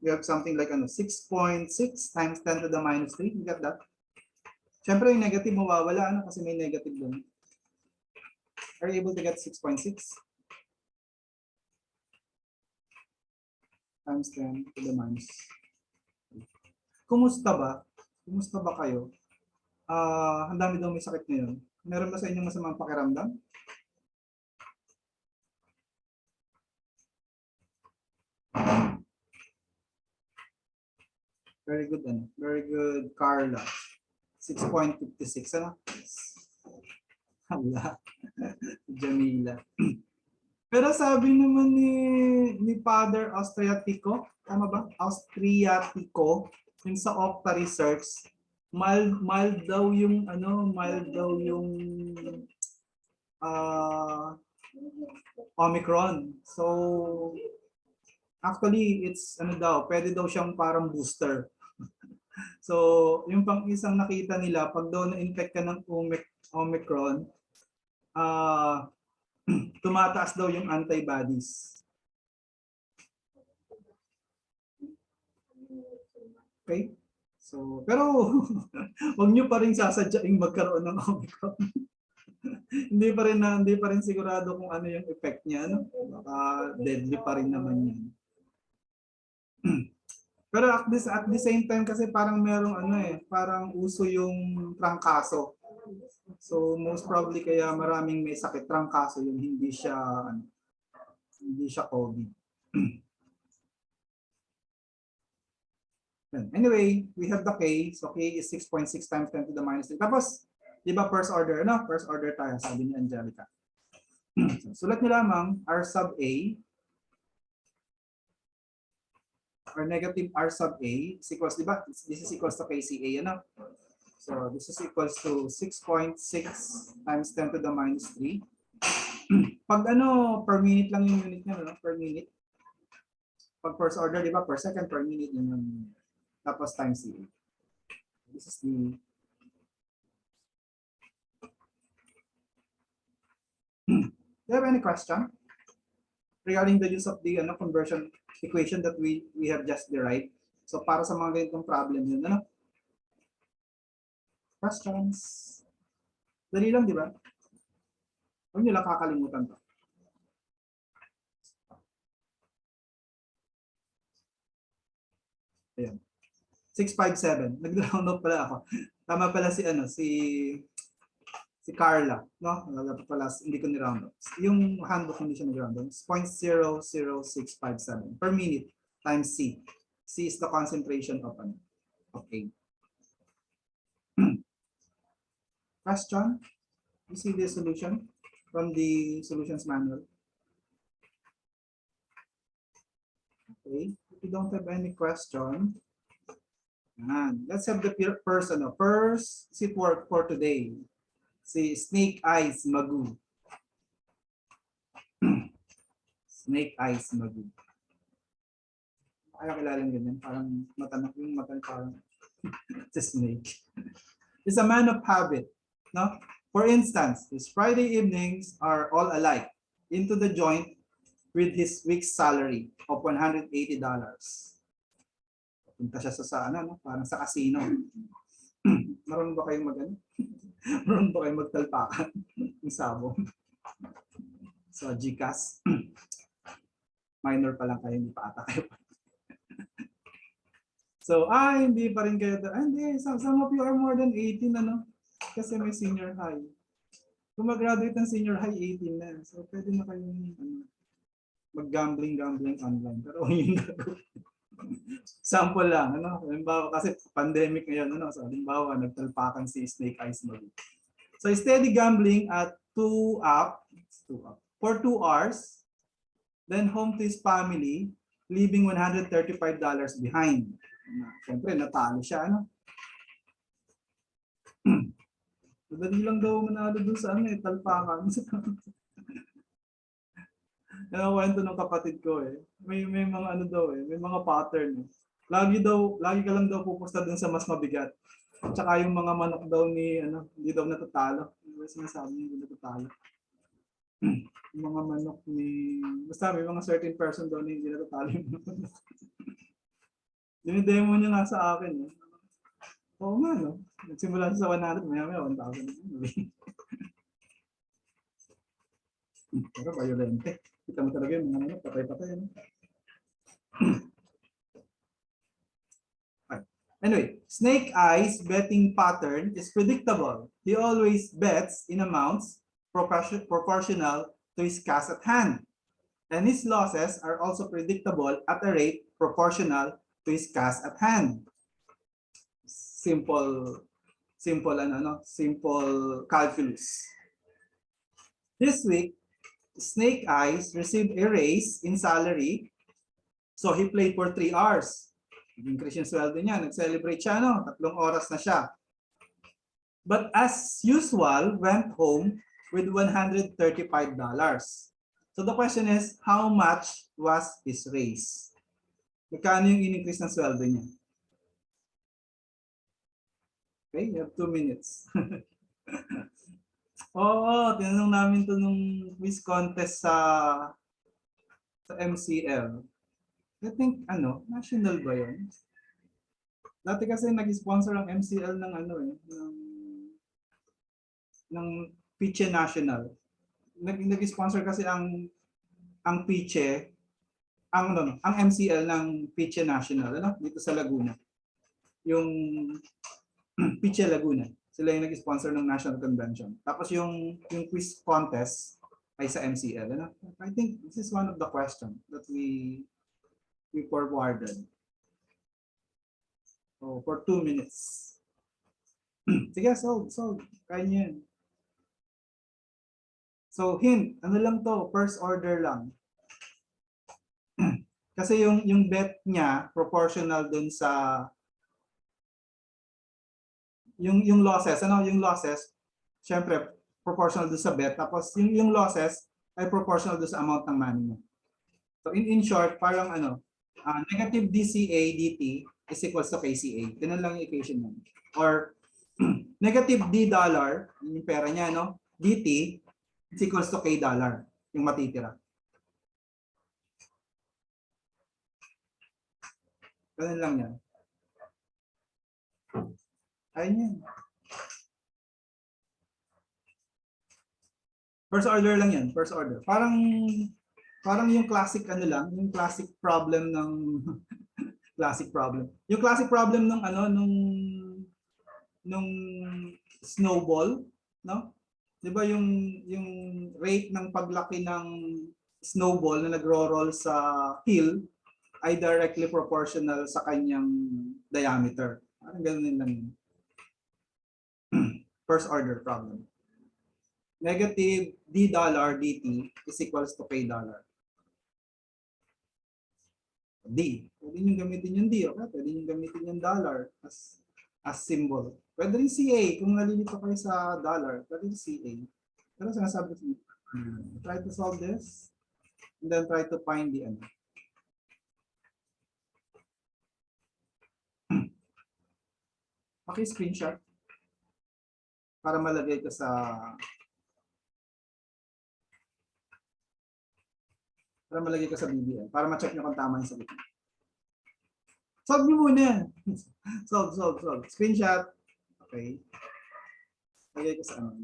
We have something like 6.6 times 10 to the minus 3. You get that? Siyempre yung negative mawawala, kasi may negative doon. Are you able to get 6.6 times 10 to the minus 3? Kumusta ba? Kumusta ba kayo? Ang dami daw may sakit ngayon. Meron ba sa inyong masamang pakiramdam? Very good, very good, Carla. 6.56, ano? Hala. Jamila. Pero sabi naman ni Father Austriatico, tama ba? Austriatico, yung sa Octa Research, mild daw yung Omicron. So actually it's pwede daw siyang parang booster. So, yung pang isang nakita nila, pag daw na-infect ka ng Omicron, tumataas daw yung antibodies. Okay? So, pero wag niyo pa rin sasadyaing magkaroon ng Omicron. Hindi pa rin sigurado kung ano yung effect niya, no? Baka deadly pa rin naman 'yan. Pero at the same time kasi parang merong parang uso yung trangkaso. So most probably kaya maraming may sakit trangkaso yung hindi siya COVID. Anyway, we have the K. So K is 6.6 times 10 to the minus 3. Tapos, di ba first order, no? First order tayo, sabi ni Angelica. Sulat niyo lamang R sub A or negative R sub A is equals, di ba? This is equals to KCA, ano? So this is equals to 6.6 times 10 to the minus 3. Pag per minute lang yung unit niya, no? Per minute. Pag first order, di ba? Per second, per minute yung tapos times CA. This is the do you have any question regarding the use of the conversion equation that we have just derived? So para sa mga ganitong problem yun, questions? Dali lang, di ba? Huwag nyo lang kakalimutan to. Ayan. 657. Nag-download pala ako. Tama pala si Carla, no? Dapat pala hindi ko ni-round up. Yung handbook hindi siya nag-round up. 0.00657 per minute times C. C is the concentration of A. Question? You see the solution from the solutions manual? Okay. If you don't have any question, let's have the first sit work for today. Si Snake Eyes Magoo. Snake Eyes Magoo. Kaya kilalang ganyan. Parang yung mata parang it's a snake. It's a man of habit. No? For instance, his Friday evenings are all alike. Into the joint with his week's salary of $180. Punta siya parang sa casino. Marunong ba kayong Marunong ba kayong magtalpakan ng sabong? So, GCash. Minor pa lang kayo, hindi pa ata kayo. So, hindi pa rin kayo. Hindi, some of you are more than 18, Kasi may senior high. Kung mag-graduate ng senior high, 18 na. So, pwede na kayong mag-gambling online. Pero yung sample lang, halimbawa kasi pandemic ngayon, so halimbawa nagtalpakan si Snake Eyes Magoo. So steady gambling at 2 up for 2 hours, then home to his family, leaving $135 behind. Siyempre natalo siya, Madali lang daw manalo doon sa talpakan. Kwento ng kapatid ko may mga daw may mga pattern. Lagi ka lang daw pupusta dun sa mas mabigat. Tsaka yung mga manok daw hindi daw natatalo. Sinasabi niya hindi natatalo. Yung mga manok basta may mga certain person daw na hindi natatalo yung manok. Dinidemo niya nga sa akin. Oo nga, nagsimula sa 100, maya 1,000. Pero violente. Kita mo talaga yung mga patay-patay. Anyway, Snake Eyes betting pattern is predictable. He always bets in amounts proportional to his cash at hand. And his losses are also predictable at a rate proportional to his cash at hand. Simple calculus. This week, Snake Eyes received a raise in salary, so he played for 3 hours. Nag-increase yung sweldo niya, nag-celebrate siya, 3 oras na siya. But as usual, went home with $135. So the question is, how much was his raise? Magkano yung in-increase ng sweldo niya? Okay, you have 2 minutes. Oo, tinanong namin to nung quiz contest sa MCL. I think, national ba yun? Dati kasi nag-sponsor ang MCL ng ano eh, ng Piche National. Nag-sponsor kasi ang Piche, ang MCL ng Piche National, ano, dito sa Laguna. Yung Piche Laguna. Sila yung nag-sponsor ng National Convention. Tapos yung quiz contest ay sa MCL. Ano? I think this is one of the questions that we forwarded. So, for 2 minutes. Sige, solve. Kaya niyo yan. So, hint. Ano lang to? First order lang. Kasi yung bet niya, proportional dun sa yung losses, ano, yung losses, syempre, proportional doon sa bet. Tapos yung losses ay proportional doon sa amount ng money mo. So in short, parang ano, negative DCA DT is equals to KCA. Ganun lang yung equation mo. Or negative D dollar, yung pera niya, no? DT is equals to K dollar, yung matitira. Ganun lang yan. Ayun yan. First order lang yan, first order. Parang yung classic ano lang, yung classic problem ng classic problem. Yung classic problem ng ano nung snowball, no? 'Di ba yung rate ng paglaki ng snowball na nagro-roll sa hill ay directly proportional sa kanyang diameter. Parang ganoon lang yun. First order problem. Negative D dollar dt is equals to K dollar. D. Pwede nyo gamitin yung D, okay? Pwede nyo gamitin yung dollar as symbol. Pwede rin CA kung nalilito kayo sa dollar. Pwede rin CA. Pero sinasabi ko, try to solve this and then try to find the ano. Screenshot para malagay ko sa BBM para ma-check nyo kung tama yung sagot. Solve nyo muna. solve. Screenshot. Okay. Lagay ko sa ano.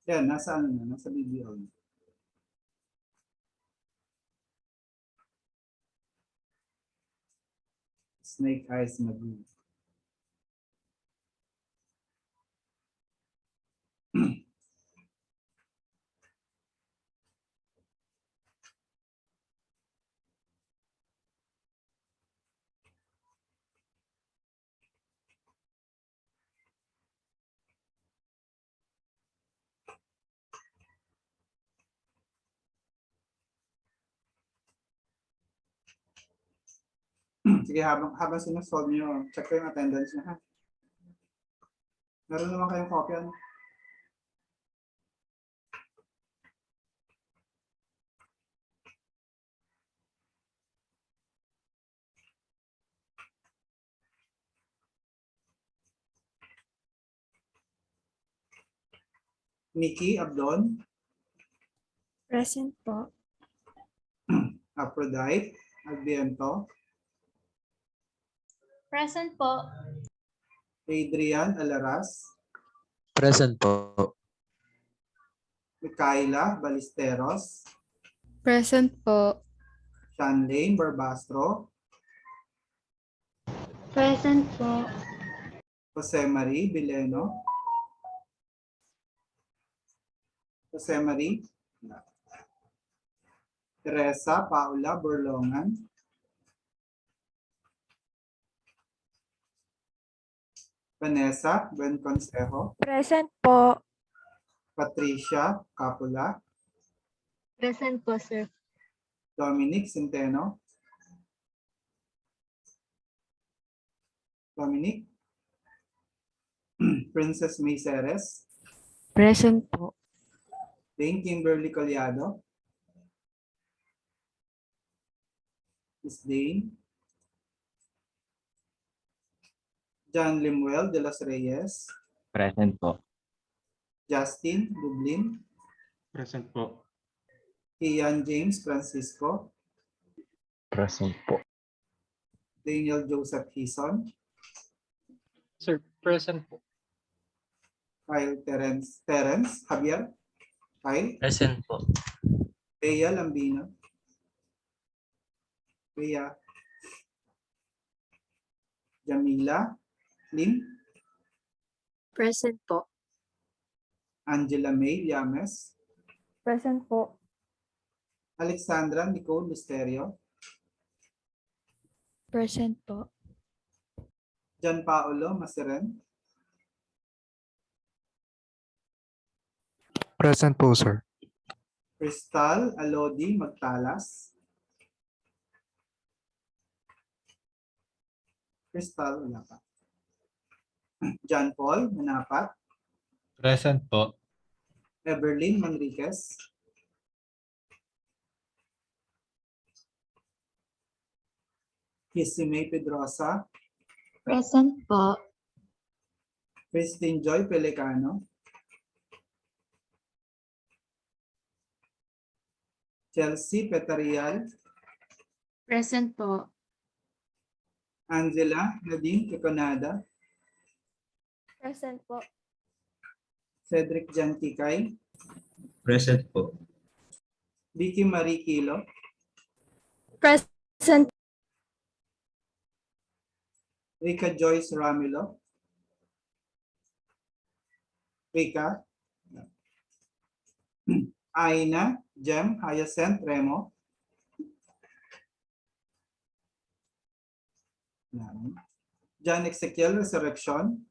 Yan, nasa ano na, nasa BBO. Snake Eyes Magoo. Sige, habang sinusolve nyo, check ko yung attendance nyo, ha? Meron naman kayong kopya, no? Nikki Abdon, Present po. Aphrodite Agbiento, Present po. Adrian Alaras, Present po. Micaela Balisteros, Present po. Shanlane Barbastro, Present po. Jose Marie Bileno, Jose Marie, Teresa Paula Burlongan, Vanessa Buen Consejo, Present po. Patricia Capula, Present po, sir. Dominic Centeno, Dominic, Princess May Ceres, Present po. Dane Kimberly Collado, Miss Dane, John Limuel de los Reyes, Present po. Justin Dublin, Present po. Ian James Francisco, Present po. Daniel Joseph Hison, Sir, present po. Kyle Terence Javier, Kyle, Present po. Bea Lambino, Bea, Jamila Lim, Present po. Angela May Llames, Present po. Alexandra Nicole Misterio, Present po. John Paolo Maseren, Present po, sir. Crystal Alodi Magtalas, Crystal, wala pa. John Paul Manapat, Present po. Eberlyn Manriquez, Kisime Pedrosa, Present po. Christine Joy Pelecano, Chelsea Petarial, Present po. Angela Nadine Kekonada, Present po. Cedric Jantikay, Present po. Vicky Marie Kilo, Present. Rika Joyce Ramilo, Rika, Aina Jem Hyacinth Remo, John Ezekiel Resurrection,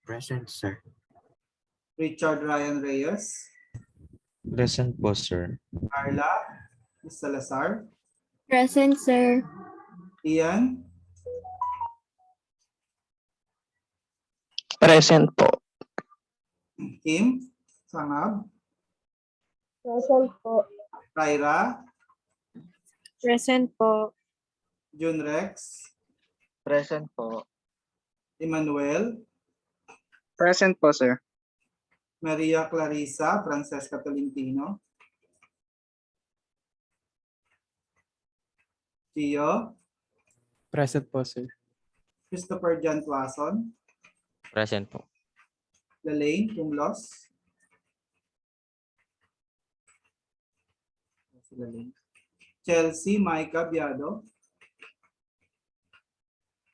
Present, sir. Richard Ryan Reyes, Present po, sir. Carla Salazar, Present, sir. Ian, Present po. Kim Sangab, Present po. Kyra, Present po. June Rex, Present po. Emmanuel, Present po, sir. Maria Clarissa Francesca Tolentino, Gio, Present po, sir. Christopher John Tuason, Present po. Lalaine Tumlos, Galing. Chelsea, Micah, Biado.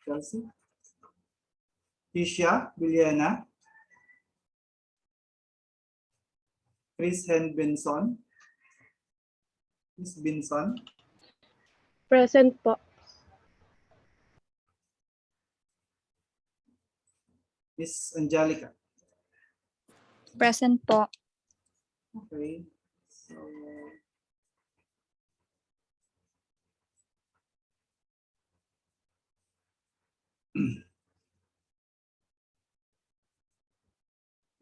Chelsea. Tisha, Biliana. Chris Henbenson. Miss Binson. Present po. Miss Angelica. Present po. Okay. So,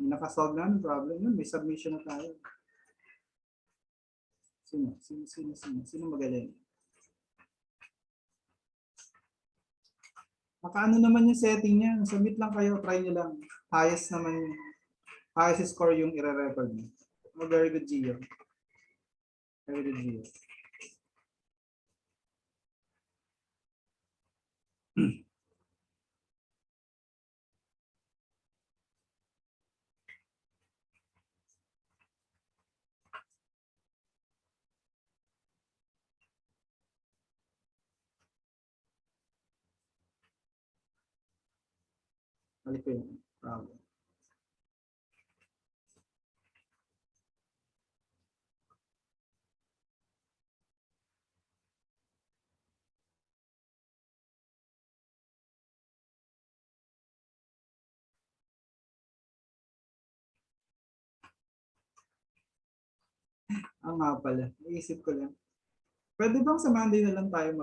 nakasolve na ang problem nun. May submission na tayo. Sino magaling? Makaano naman yung setting niya. Submit lang kayo. Try nyo lang. Highest naman yung highest score yung i-record niyo. Oh, very good, Gio. Very good, Gio. Balik ko yung problem. Nga pala. Naisip ko lang. Pwede bang sa Monday na lang tayo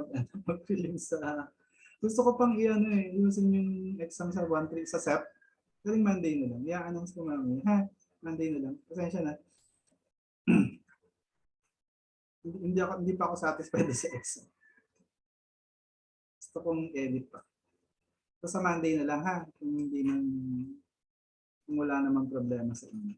mag-fill sa... Gusto ko pang i-ano using yung exam sa 1-3 sa SEP. Galing Monday na lang. I-announce ko mamaya. Ha? Monday na lang. Pasensya na. hindi pa ako satisfied sa exam. Gusto kong edit pa. So sa Monday na lang ha. Kung wala namang problema sa inyo.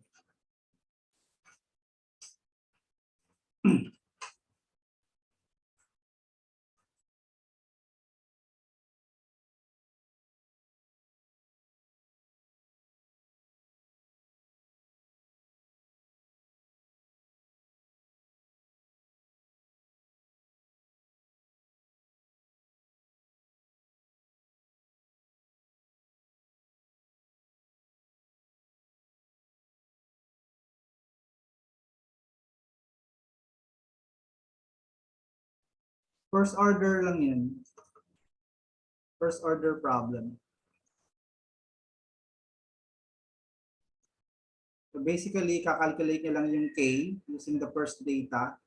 First order lang yan. First order problem. So basically, kakalculate nyo lang yung K using the first data.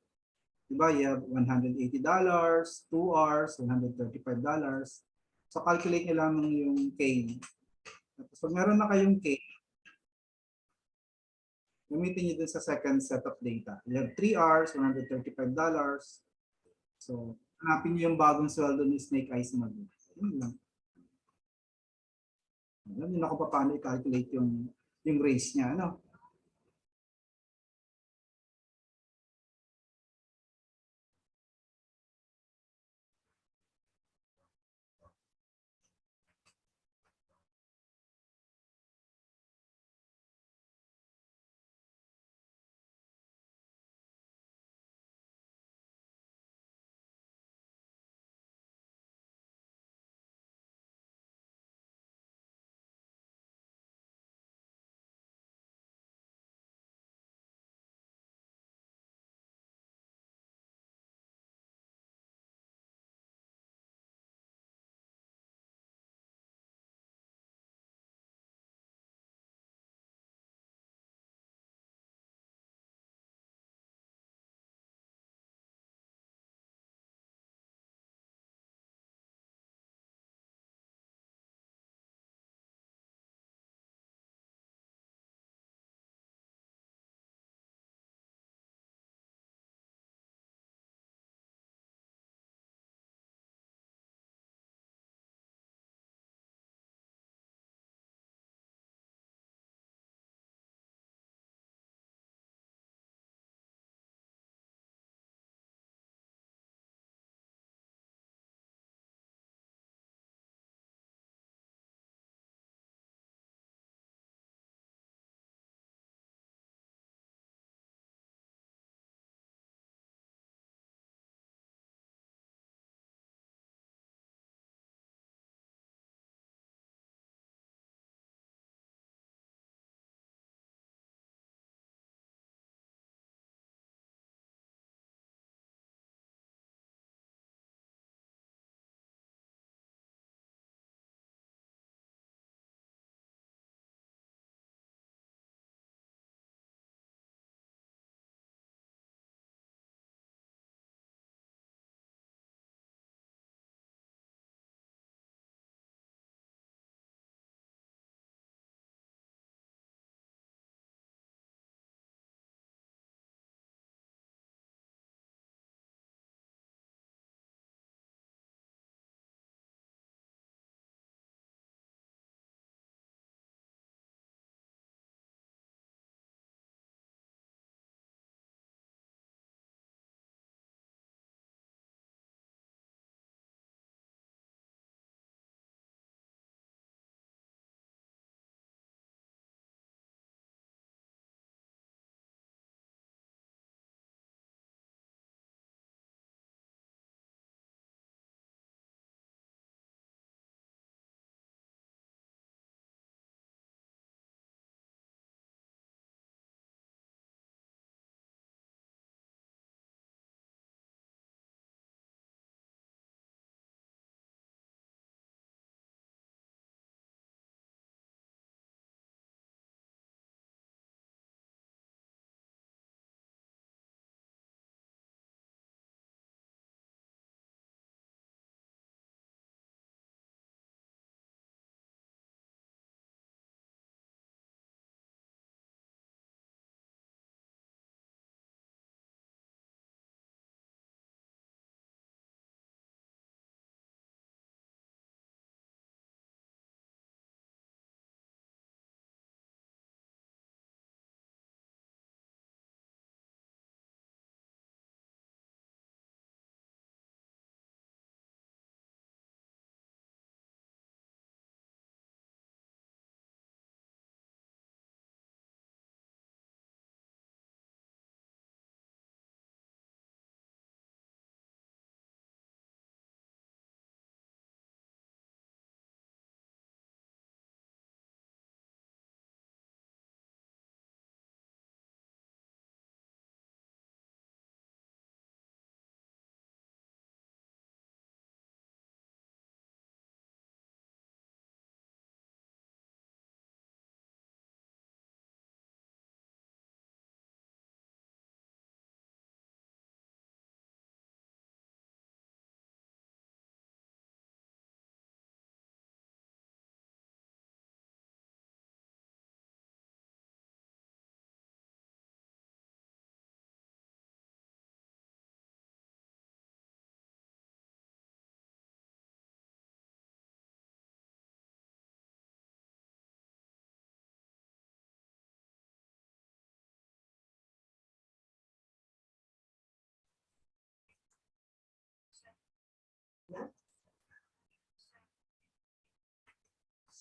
Diba? You have $180, 2 hours, $135. So calculate nyo lang yung K. Tapos pag meron na kayong K, gamitin nyo dun sa second set of data. You have 3 hours, $135. So, hanapin nyo yung bagong sweldo ni Snake Eyes Mag. Yun lang. Alam nyo na kung paano i-calculate yung raise niya. Ano?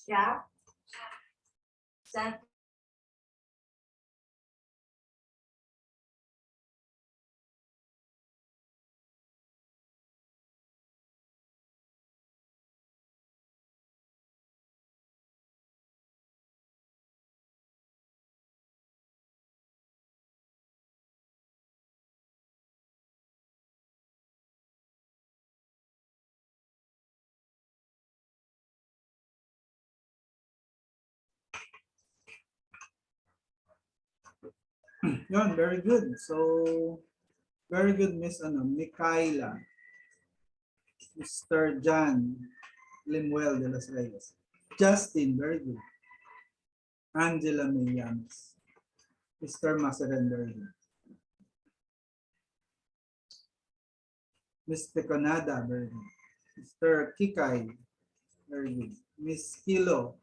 Yeah. That Yun, very good. So, very good, Miss Micaela. Mr. John Limuel de los Reyes. Justin, very good. Angela Millanes. Mr. Masaran, very good. Miss Teconada, very good. Mr. Kikay, very good. Miss Kilo,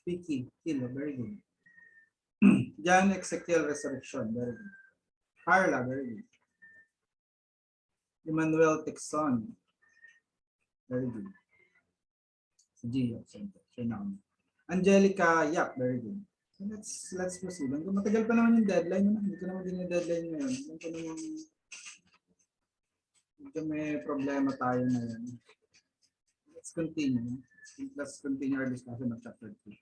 Piki, Kilo, very good. John Ezekiel Resurrection, very good. Carla, very good. Emmanuel Texon, very good. Gio, siya na. Angelica Yap, very good. So let's proceed. Matagal pa naman yung deadline. Hindi ko naman din yung deadline ngayon. Hindi ko naman medyo may problema tayo ngayon. Let's continue. Let's continue our discussion of chapter 2.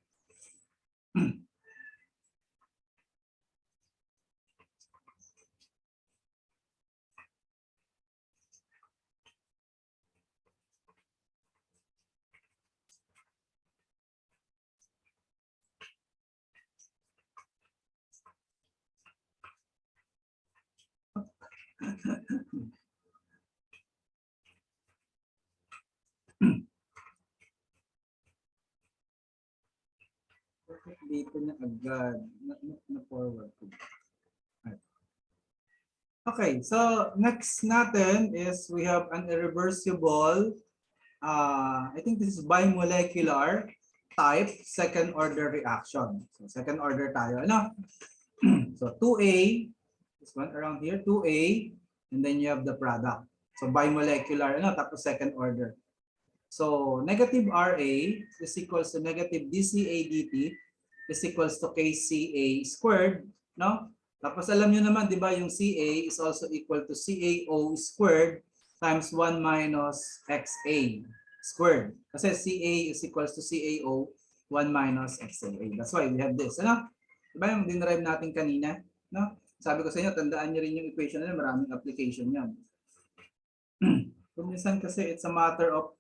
Dito na agad. Na-forward ko. Okay, so next natin is we have an irreversible, I think this is bimolecular type second order reaction. So second order tayo, ano? So 2A, this one around here, 2A, and then you have the product. So bimolecular, ano? Tapos second order. So negative Ra is equals to negative dCA dt is equals to KCA squared, no? Tapos alam niyo naman, di ba, yung Ca is also equal to CaO squared times 1 minus XA squared. Kasi Ca is equals to CaO 1 minus XA. That's why we have this, ano? Di ba yung dinerive natin kanina, no? Sabi ko sa inyo, tandaan niyo rin yung equation na maraming application yan. Kung minsan kasi it's a matter of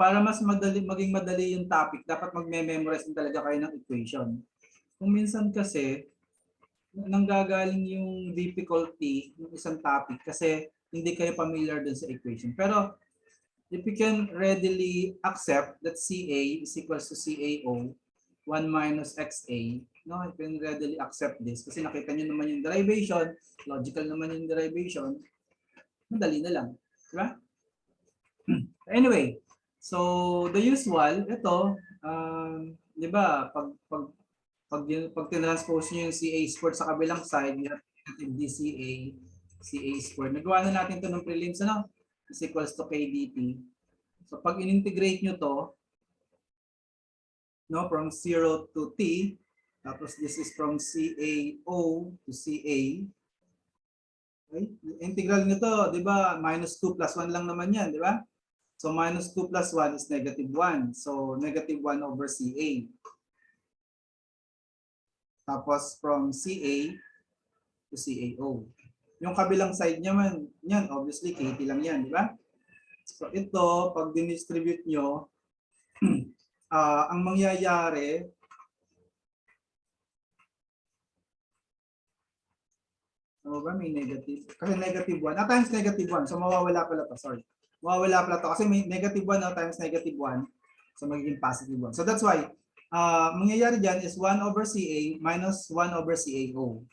para mas maging madali yung topic, dapat magme-memorize din talaga kayo ng equation. Kung minsan kasi, nanggagaling yung difficulty ng isang topic kasi hindi kayo familiar dun sa equation. Pero, if you can readily accept that CA is equals to CaO 1 minus XA, no? You can readily accept this kasi nakita nyo naman yung derivation, logical naman yung derivation, madali na lang. Diba? Anyway, so the usual, ito, di ba, pag tinranspose nyo yung CA squared sa kabilang side, you have negative dCA, CA squared. Nagawa na natin ito ng prelims, ano? Is equals to KDT. So pag in-integrate nyo to, no, from 0 to T, tapos this is from CaO to Ca, okay? Integral nyo to, di ba, minus 2 plus 1 lang naman yan, di ba? So minus 2 plus 1 is negative 1. So negative 1 over Ca. Tapos from Ca to CaO. Yung kabilang side naman, yan, obviously, KT lang yan, di ba? So ito, pag dinistribute nyo, ang mangyayari, ano ba, may negative? Kasi negative 1, times negative 1, so mawawala pala to, sorry. Mawawala pala to kasi may negative 1 times negative 1, so magiging positive 1. So that's why, mangyayari dyan is 1 over Ca minus 1 over CaO.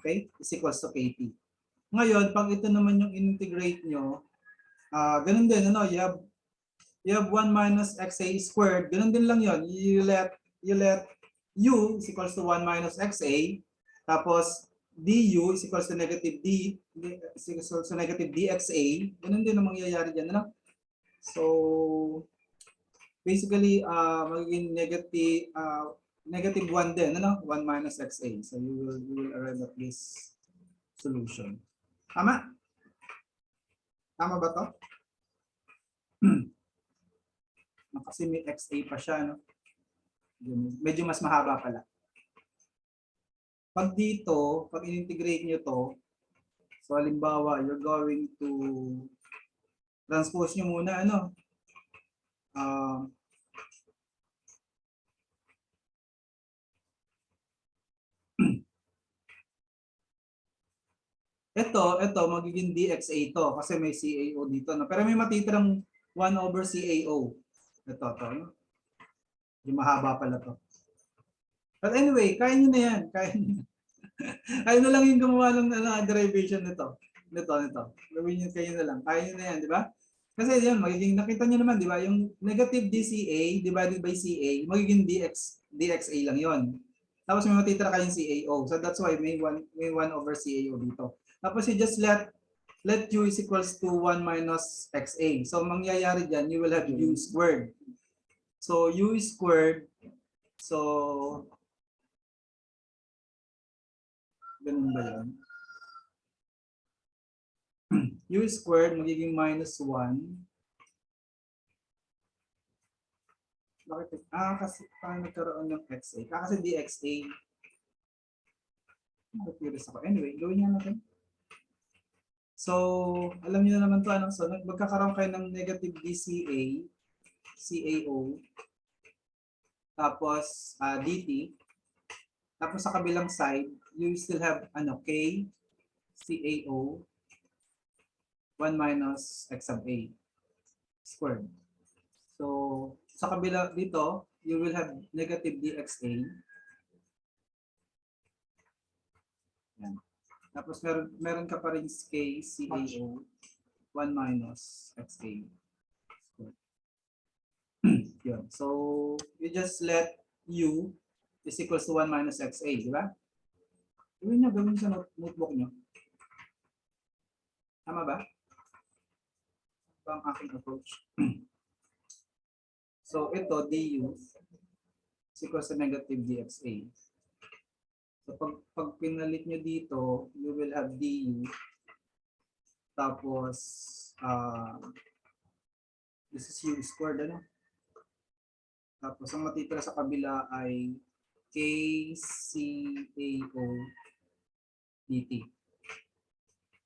Okay? Is equals to KT. Ngayon, pag ito naman yung integrate nyo, ganun din, ano, you have 1 minus XA squared, ganun din lang yon. You let U is equals to 1 minus XA, tapos du is equals to negative d is equals to negative dxa. Ganun din ang mangyayari dyan, ano? So, basically, magiging negative 1 din, ano? 1 minus xa. So you will arrive at this solution. Tama? Tama ba to? Kasi may xa pa siya, no? Medyo mas mahaba pala. Pag dito, pag in-integrate nyo to, so halimbawa, you're going to transpose nyo muna, ano? Ito magiging dxa to kasi may CAO dito, no? Pero may matitirang 1 over CAO. Ito, no? Yung mahaba pala to. But anyway, kaya nyo na yan. Kaya nyo. Kaya na lang yung gumawa ng derivation nito. Nito. Gawin nyo kayo na lang. Kaya nyo na yan, di ba? Kasi yan, magiging, nakita nyo naman, di ba? Yung negative DCA divided by CA, magiging DXA lang yon. Tapos may matitira kayong CAO. So that's why may 1 over CAO dito. Tapos you just let u is equals to 1 minus XA. So mangyayari dyan, you will have u squared. So u squared, so ganun ba yan? U squared magiging minus 1. Bakit? Kasi parang nagkaroon ng XA. Kasi DXA. Curious ako. Anyway, gawin nga natin. So, alam niyo na naman to, ano? So, magkakaroon kayo ng negative DCA, CAO, tapos DT. Tapos sa kabilang side, you still have K, CAO, 1 minus X sub A squared. So, sa kabila dito, you will have negative DXA. Yan. Tapos meron ka pa rin K, CAO, 1 minus XA squared. Yun. So, you just let U is equals to 1 minus XA, di ba? Gawin sa notebook nyo. Tama ba? Ito ang aking approach. So, ito, du is equals to negative dxa. So, pag pinalit nyo dito, you will have du. Tapos, this is u squared, ano? Tapos, ang matitira sa kabila ay KCAO dt.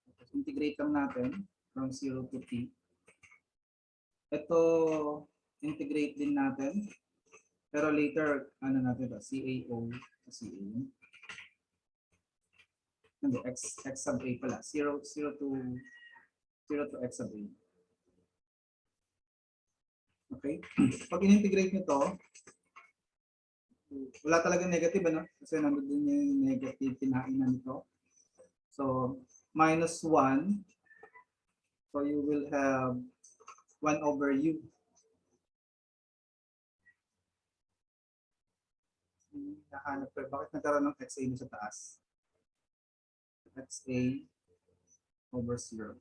Tapos, integrate lang natin from 0 to t. Ito, integrate din natin. Pero later, ano natin ito? CAO to CA. Hindi, X sub A pala. 0 to X sub A. Okay? Pag in-integrate nyo to, wala talaga negative, ano? Kasi nandun yung negative pinainan nito. So, minus 1. So, you will have 1 over u. Nahanap ko. Bakit nagkaroon ng XA sa taas? XA over 0.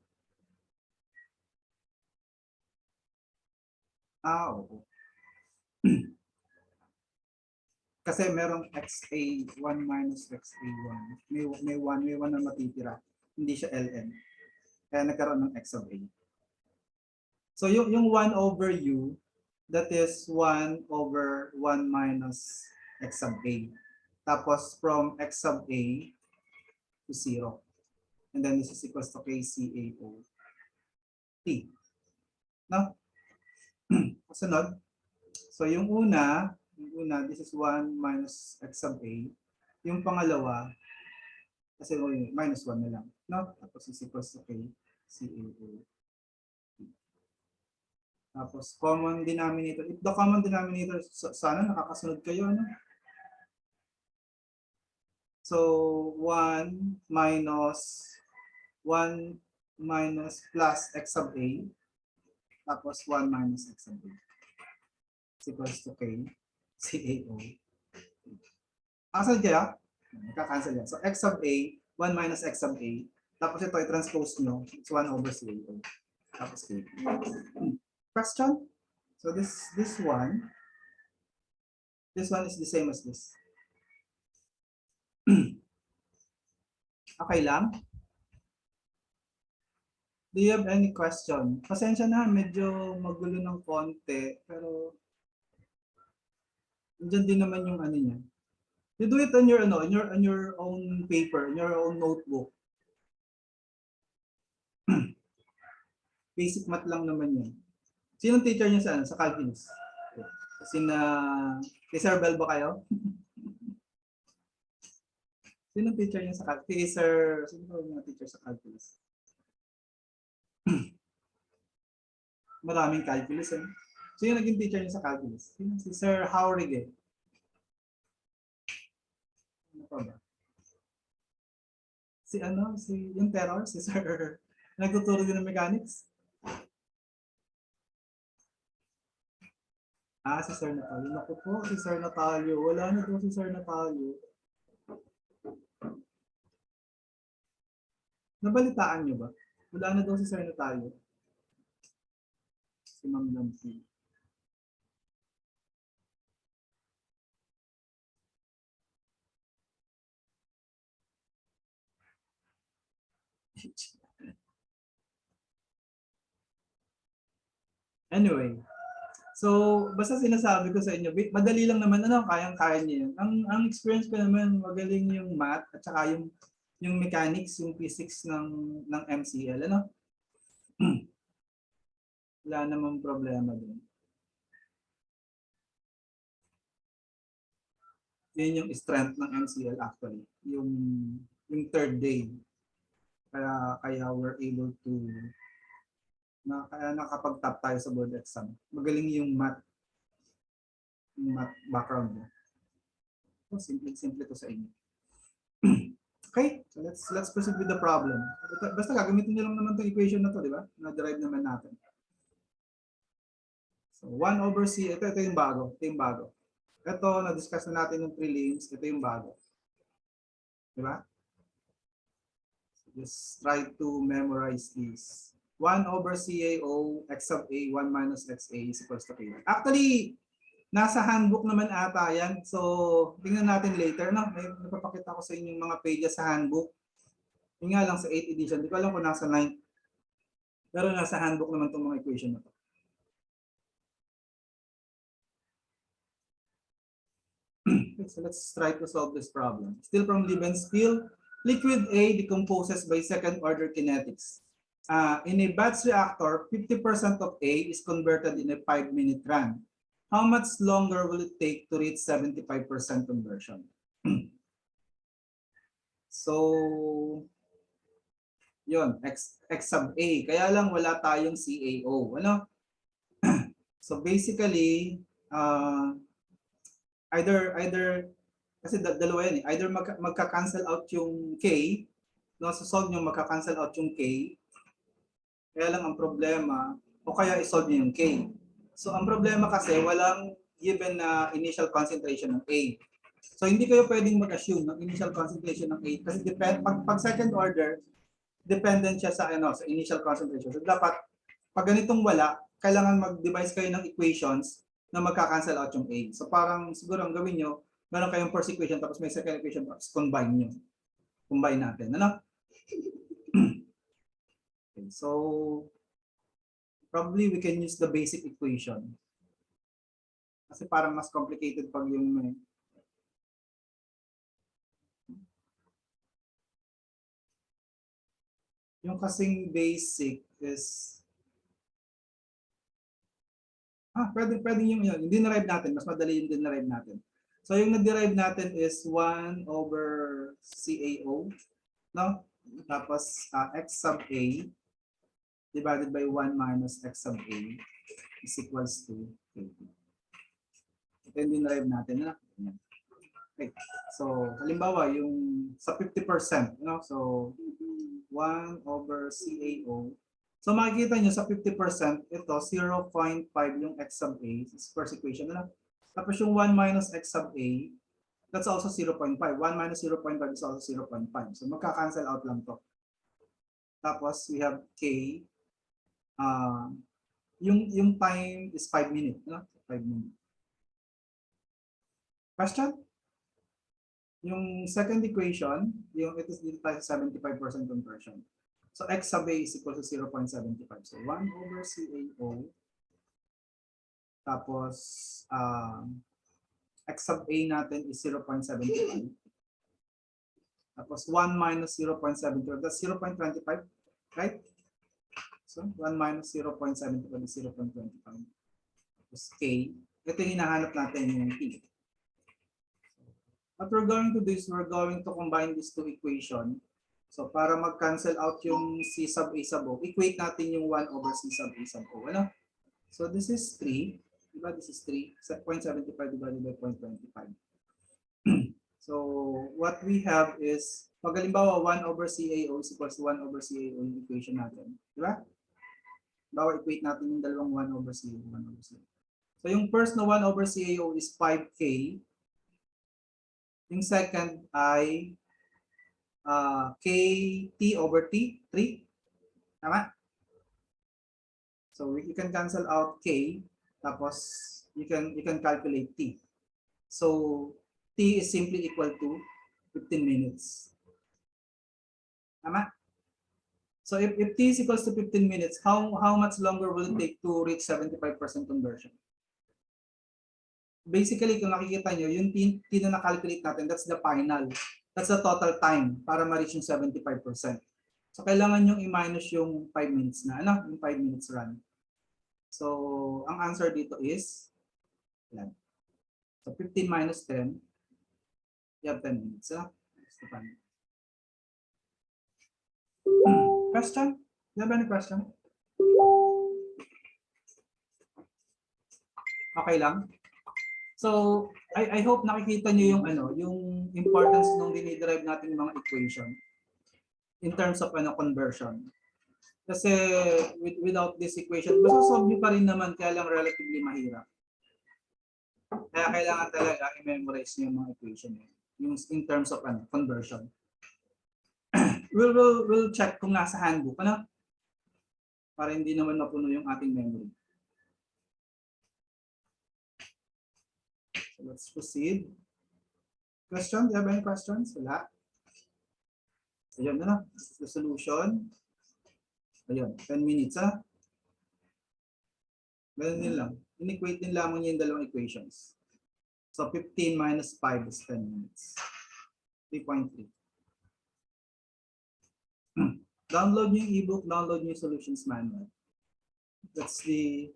Oo. Kasi merong XA 1 minus XA1. May 1 na matitira. Hindi siya LN. Kaya nagkaroon ng X sub A. So yung 1 over U, that is 1 over 1 minus X sub A. Tapos from X sub A to 0. And then this is equals to KCAO T. No? Kasunod. So yung una, this is 1 minus X sub A. Yung pangalawa, kasi minus 1 na lang. No? Tapos is equals to KCAO. Tapos common denominator. If the common denominator, sana nakakasunod kayo, ano? So 1 minus plus X sub A. Tapos 1 minus X sub A. Is equals to K, CAO. Cancel kaya? Naka-cancel yan. So X sub A, 1 minus X sub A. Tapos ito i-transpose nyo. It's 1 over CAO. Tapos K. Question? So So this one is the same as this. Okay lang? Do you have any question? Pasensya na, medyo magulo ng konti, pero nandiyan din naman yung ano niya. You do it on your on your own paper, on your own notebook. Basic math lang naman yun. Sinong teacher niya sa calculus? Kasi na kay Sir Bell ba kayo? Sinong teacher niya sa calculus? Sino ba yung mga teacher sa calculus? Maraming calculus eh. Sino naging teacher niya sa calculus? Sino? Si Sir Howrig eh. Ano pa ba? Si yung terror, si Sir, nagtuturo din ng mechanics. Si Sir Natalio. Naku po, si Sir Natalio. Wala na daw si Sir Natalio. Nabalitaan niyo ba? Wala na daw si Sir Natalio. Si Ma'am Lampi. Anyway, so basta sinasabi ko sa inyo, madali lang naman, kayang-kaya niyo yan. Ang experience ko naman, magaling yung math at saka yung mechanics, yung physics ng MCL, ano? Wala namang problema din. Yun yung strength ng MCL actually, yung third day. Kaya we're able to kaya nakapag-top tayo sa board exam. Magaling yung math background mo. So, simple to sa inyo. Okay, so let's proceed with the problem. Basta gagamitin niyo lang naman itong equation na to, di ba? Na-derive naman natin. So 1 over C, ito yung bago. Ito, na-discuss na natin yung prelims, ito yung bago. Di ba? So just try to memorize these. 1 over CAO, x sub A, 1 minus XA is equals to K. Actually, nasa handbook naman ata yan. So, tingnan natin later. No? May napapakita ko sa inyo yung mga pages sa handbook. Yung nga lang sa 8th edition. Di ko alam kung nasa 9th. Pero nasa handbook naman itong mga equation na to. Okay, so let's try to solve this problem. Still from Levenspiel. Liquid A decomposes by second order kinetics. In a batch reactor, 50% of A is converted in a 5-minute run. How much longer will it take to reach 75% conversion? So, yun, X sub A. Kaya lang wala tayong CAO. Ano? So basically, either kasi dalawa yan eh. Either magka-cancel out yung K, no, so solve nyo magka-cancel out yung K. Kaya lang ang problema, o kaya i-solve nyo yung K. So ang problema kasi walang given na initial concentration ng A. So hindi kayo pwedeng mag-assume ng initial concentration ng A kasi pag second order, dependent siya sa sa initial concentration. So dapat pag ganitong wala, kailangan mag-devise kayo ng equations na magka-cancel out yung A. So parang siguro ang gawin nyo, meron kayong first equation tapos may second equation tapos combine nyo. Combine natin. Ano? Okay, so probably we can use the basic equation. Kasi parang mas complicated pag yung kasing basic is pwede yung dinerive natin, mas madali yung dinerive natin. So yung na-derive natin is 1 over CAO, no? Tapos x sub A divided by 1 minus x sub A is equals to KP. Ito yung dinerive natin. Na? Okay. So, halimbawa, yung sa 50%, no? So, 1 over CAO. So, makikita nyo sa 50%, ito, 0.5 yung x sub A, is first equation. No? Tapos yung 1 minus x sub A, that's also 0.5. 1 minus 0.5 is also 0.5. So, magka-cancel out lang to. Tapos, we have K. Yung time is 5 minutes, no? 5 minutes. Question? Yung second equation, yung it is dito tayo 75% conversion. So x sub a is equal to 0.75. So 1 over CAO. Tapos x sub a natin is 0.75. Tapos 1 minus 0.75, that's 0.25, right? So 1 minus 0.75 is 0.25. Tapos k, ito yung hinahanap natin yung t. What we're going to do is we're going to combine these two equations. So para mag-cancel out yung c sub a sub o, equate natin yung 1 over c sub a sub o. Ano? So this is 3. Diba? This is 3. 0.75 divided by 0.25. So what we have is, pag halimbawa 1 over CAO is equals to 1 over CAO yung equation natin. Diba? Bawa equate natin yung dalawang 1 over CAO, 1 over CAO. So yung first na 1 over CAO is 5K. Yung second ay KT over T, 3. Tama? So you can cancel out K, tapos you can calculate T. So T is simply equal to 15 minutes. Tama? So if T is equals to 15 minutes, how much longer will it take to reach 75% conversion? Basically, kung nakikita nyo, yung T na na-calculate natin, that's the final. That's the total time para ma-reach yung 75%. So kailangan nyo i-minus yung 5 minutes na, ano? Yung 5 minutes run. So ang answer dito is, yan. So 15 minus 10, you have 10 minutes. Question? Do you have any question? Okay lang? So, I hope nakikita niyo yung yung importance nung diniderive natin yung mga equation in terms of conversion. Kasi without this equation, masasolve niyo pa rin naman, kaya lang relatively mahirap. Kaya kailangan talaga i-memorize niyo yung mga equation yung in terms of conversion. We'll check kung nasa handbook, para hindi naman mapuno yung ating memory. So let's proceed. Question? Do you have any questions? Wala? Ayun na. The solution. Ayun, 10 minutes Ganun din lang. In-equate din lamang yung dalawang equations. So 15 minus 5 is 10 minutes. 3.3. Download yung ebook, download yung solutions manual. That's the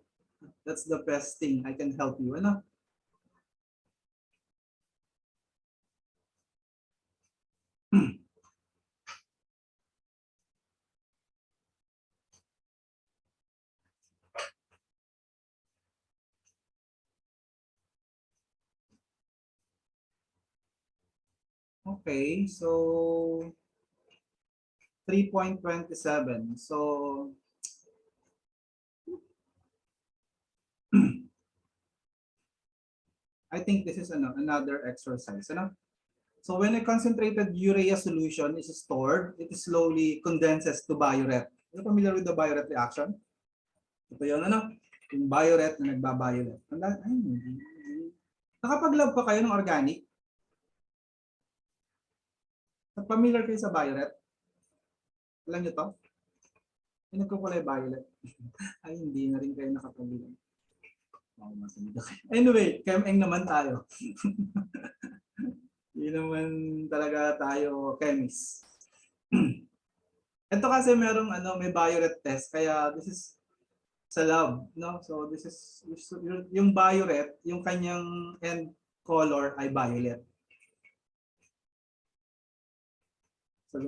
best thing I can help you. Okay, so 3.27. So I think this is another exercise. So when a concentrated urea solution is stored, it slowly condenses to biuret. Are you familiar with the biuret reaction? Ito yun, yung biuret na nagba-biuret. Nakapag-lab pa kayo ng organic? Familiar kayo sa biuret? Alam nyo to? Yung nagkukulay violet. Ay, hindi na rin kayo nakapag-lab. Anyway, chem-eng naman tayo. Hindi naman talaga tayo chemist. Ito kasi merong may biuret test, kaya this is sa lab, no? So this is yung biuret, yung kanyang end color ay violet. So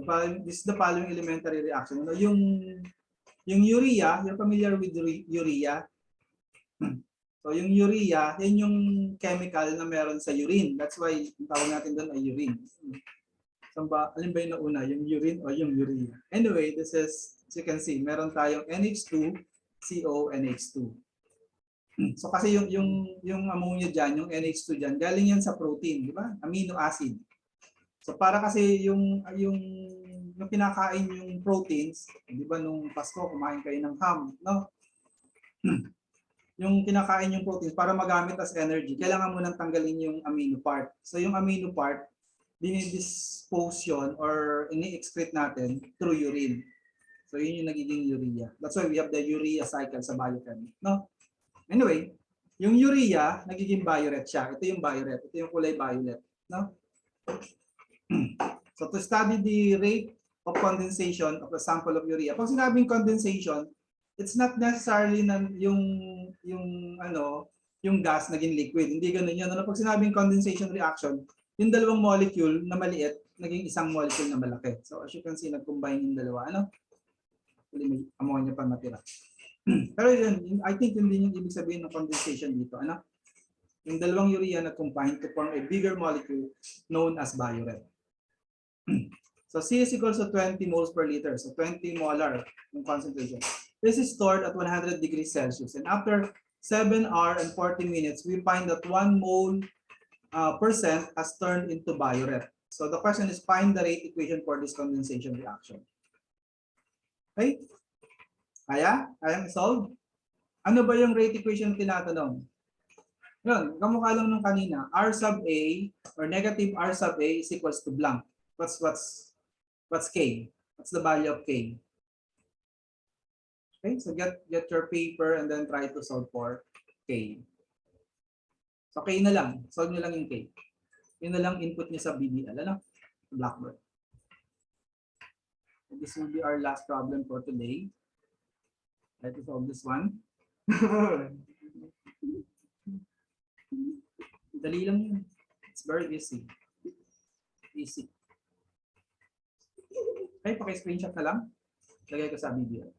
this is the following elementary reaction. Yung urea, you're familiar with urea? So yung urea, yan yung chemical na meron sa urine. That's why ang tawag natin doon ay urine. So alin ba yung nauna, yung urine o yung urea? Anyway, this is, as you can see, meron tayong NH2, CO, NH2. So kasi yung ammonia dyan, yung NH2 dyan, galing yan sa protein, di ba? Amino acid. So para kasi yung pinakain yung proteins, di ba nung Pasko kumain kayo ng ham, no? yung kinakain yung proteins para magamit as energy, kailangan mo nang tanggalin yung amino part. So yung amino part, dinidispose yun or ini-excrete natin through urine. So yun yung nagiging urea. That's why we have the urea cycle sa biochem. No? Anyway, yung urea, nagiging violet siya. Ito yung violet. Ito yung kulay violet. No? So to study the rate of condensation of a sample of urea. Pag sinabing condensation, it's not necessarily na yung gas naging liquid. Hindi ganoon 'yun. Ano pag sinabing condensation reaction, yung dalawang molecule na maliit naging isang molecule na malaki. So as you can see, nag-combine yung dalawa, ano? May ammonia pa natira. Pero yun, I think yun din yung ibig sabihin ng condensation dito, ano? Yung dalawang urea nag-combine to form a bigger molecule known as biuret. So C is equals to 20 moles per liter. So 20 molar yung concentration. This is stored at 100 degrees Celsius. And after 7 hours and 40 minutes, we find that 1 mole percent has turned into biuret. So the question is, find the rate equation for this condensation reaction. Okay? Kaya? Kaya solve? Ano ba yung rate equation na tinatanong? Yun, kamukha lang nung kanina. R sub A or negative R sub A is equals to blank. What's K? What's the value of K? Okay, so get your paper and then try to solve for K. So K na lang. Solve nyo lang yung K. Yun na lang input nyo sa BBL. Ano? Blackboard. And this will be our last problem for today. Try to solve this one. Dali lang yun. It's very easy. Easy. Okay, paki-screenshot na lang. Lagay ko sa BBL.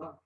Wow.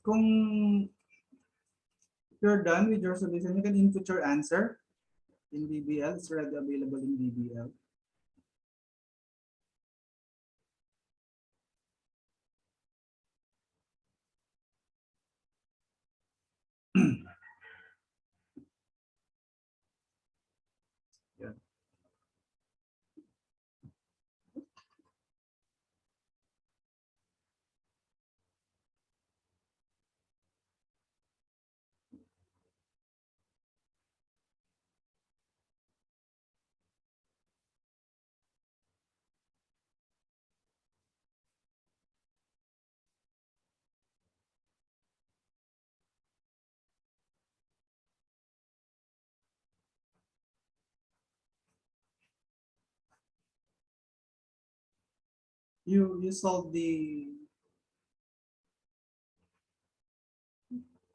Kung you're done with your solution, you can input your answer in DBL. It's already available in DBL. Yeah. You solve the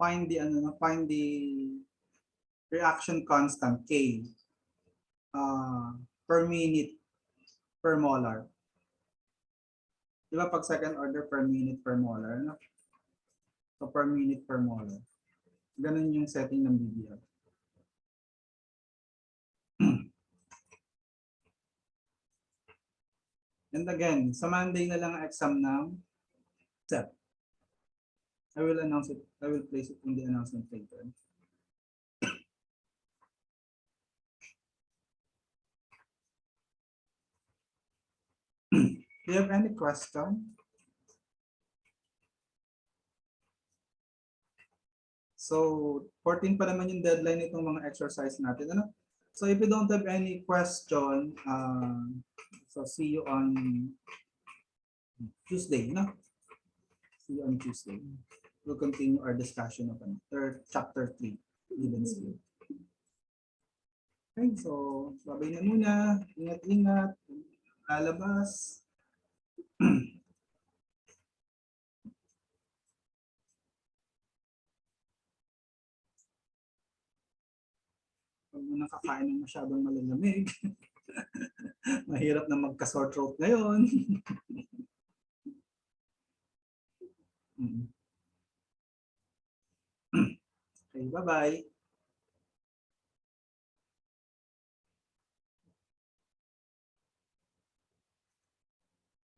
find the reaction constant K per minute per molar. Di ba pag second order per minute per molar, no? So per minute per molar. Ganun yung setting ng BBL. And again, sa Monday na lang ang exam ng SEP. I will announce it. I will place it in the announcement later. Do you have any question? So, 14 pa naman yung deadline nitong mga exercise natin. Ano? So, if you don't have any question, so see you on Tuesday, no? See you on Tuesday. We'll continue our discussion of chapter 3, Levenspiel. Okay, so babay na muna. Ingat-ingat. Lalabas. Huwag mo nang kakain ng masyadong malalamig. Mahirap na magka-sore throat ngayon. Okay, bye-bye.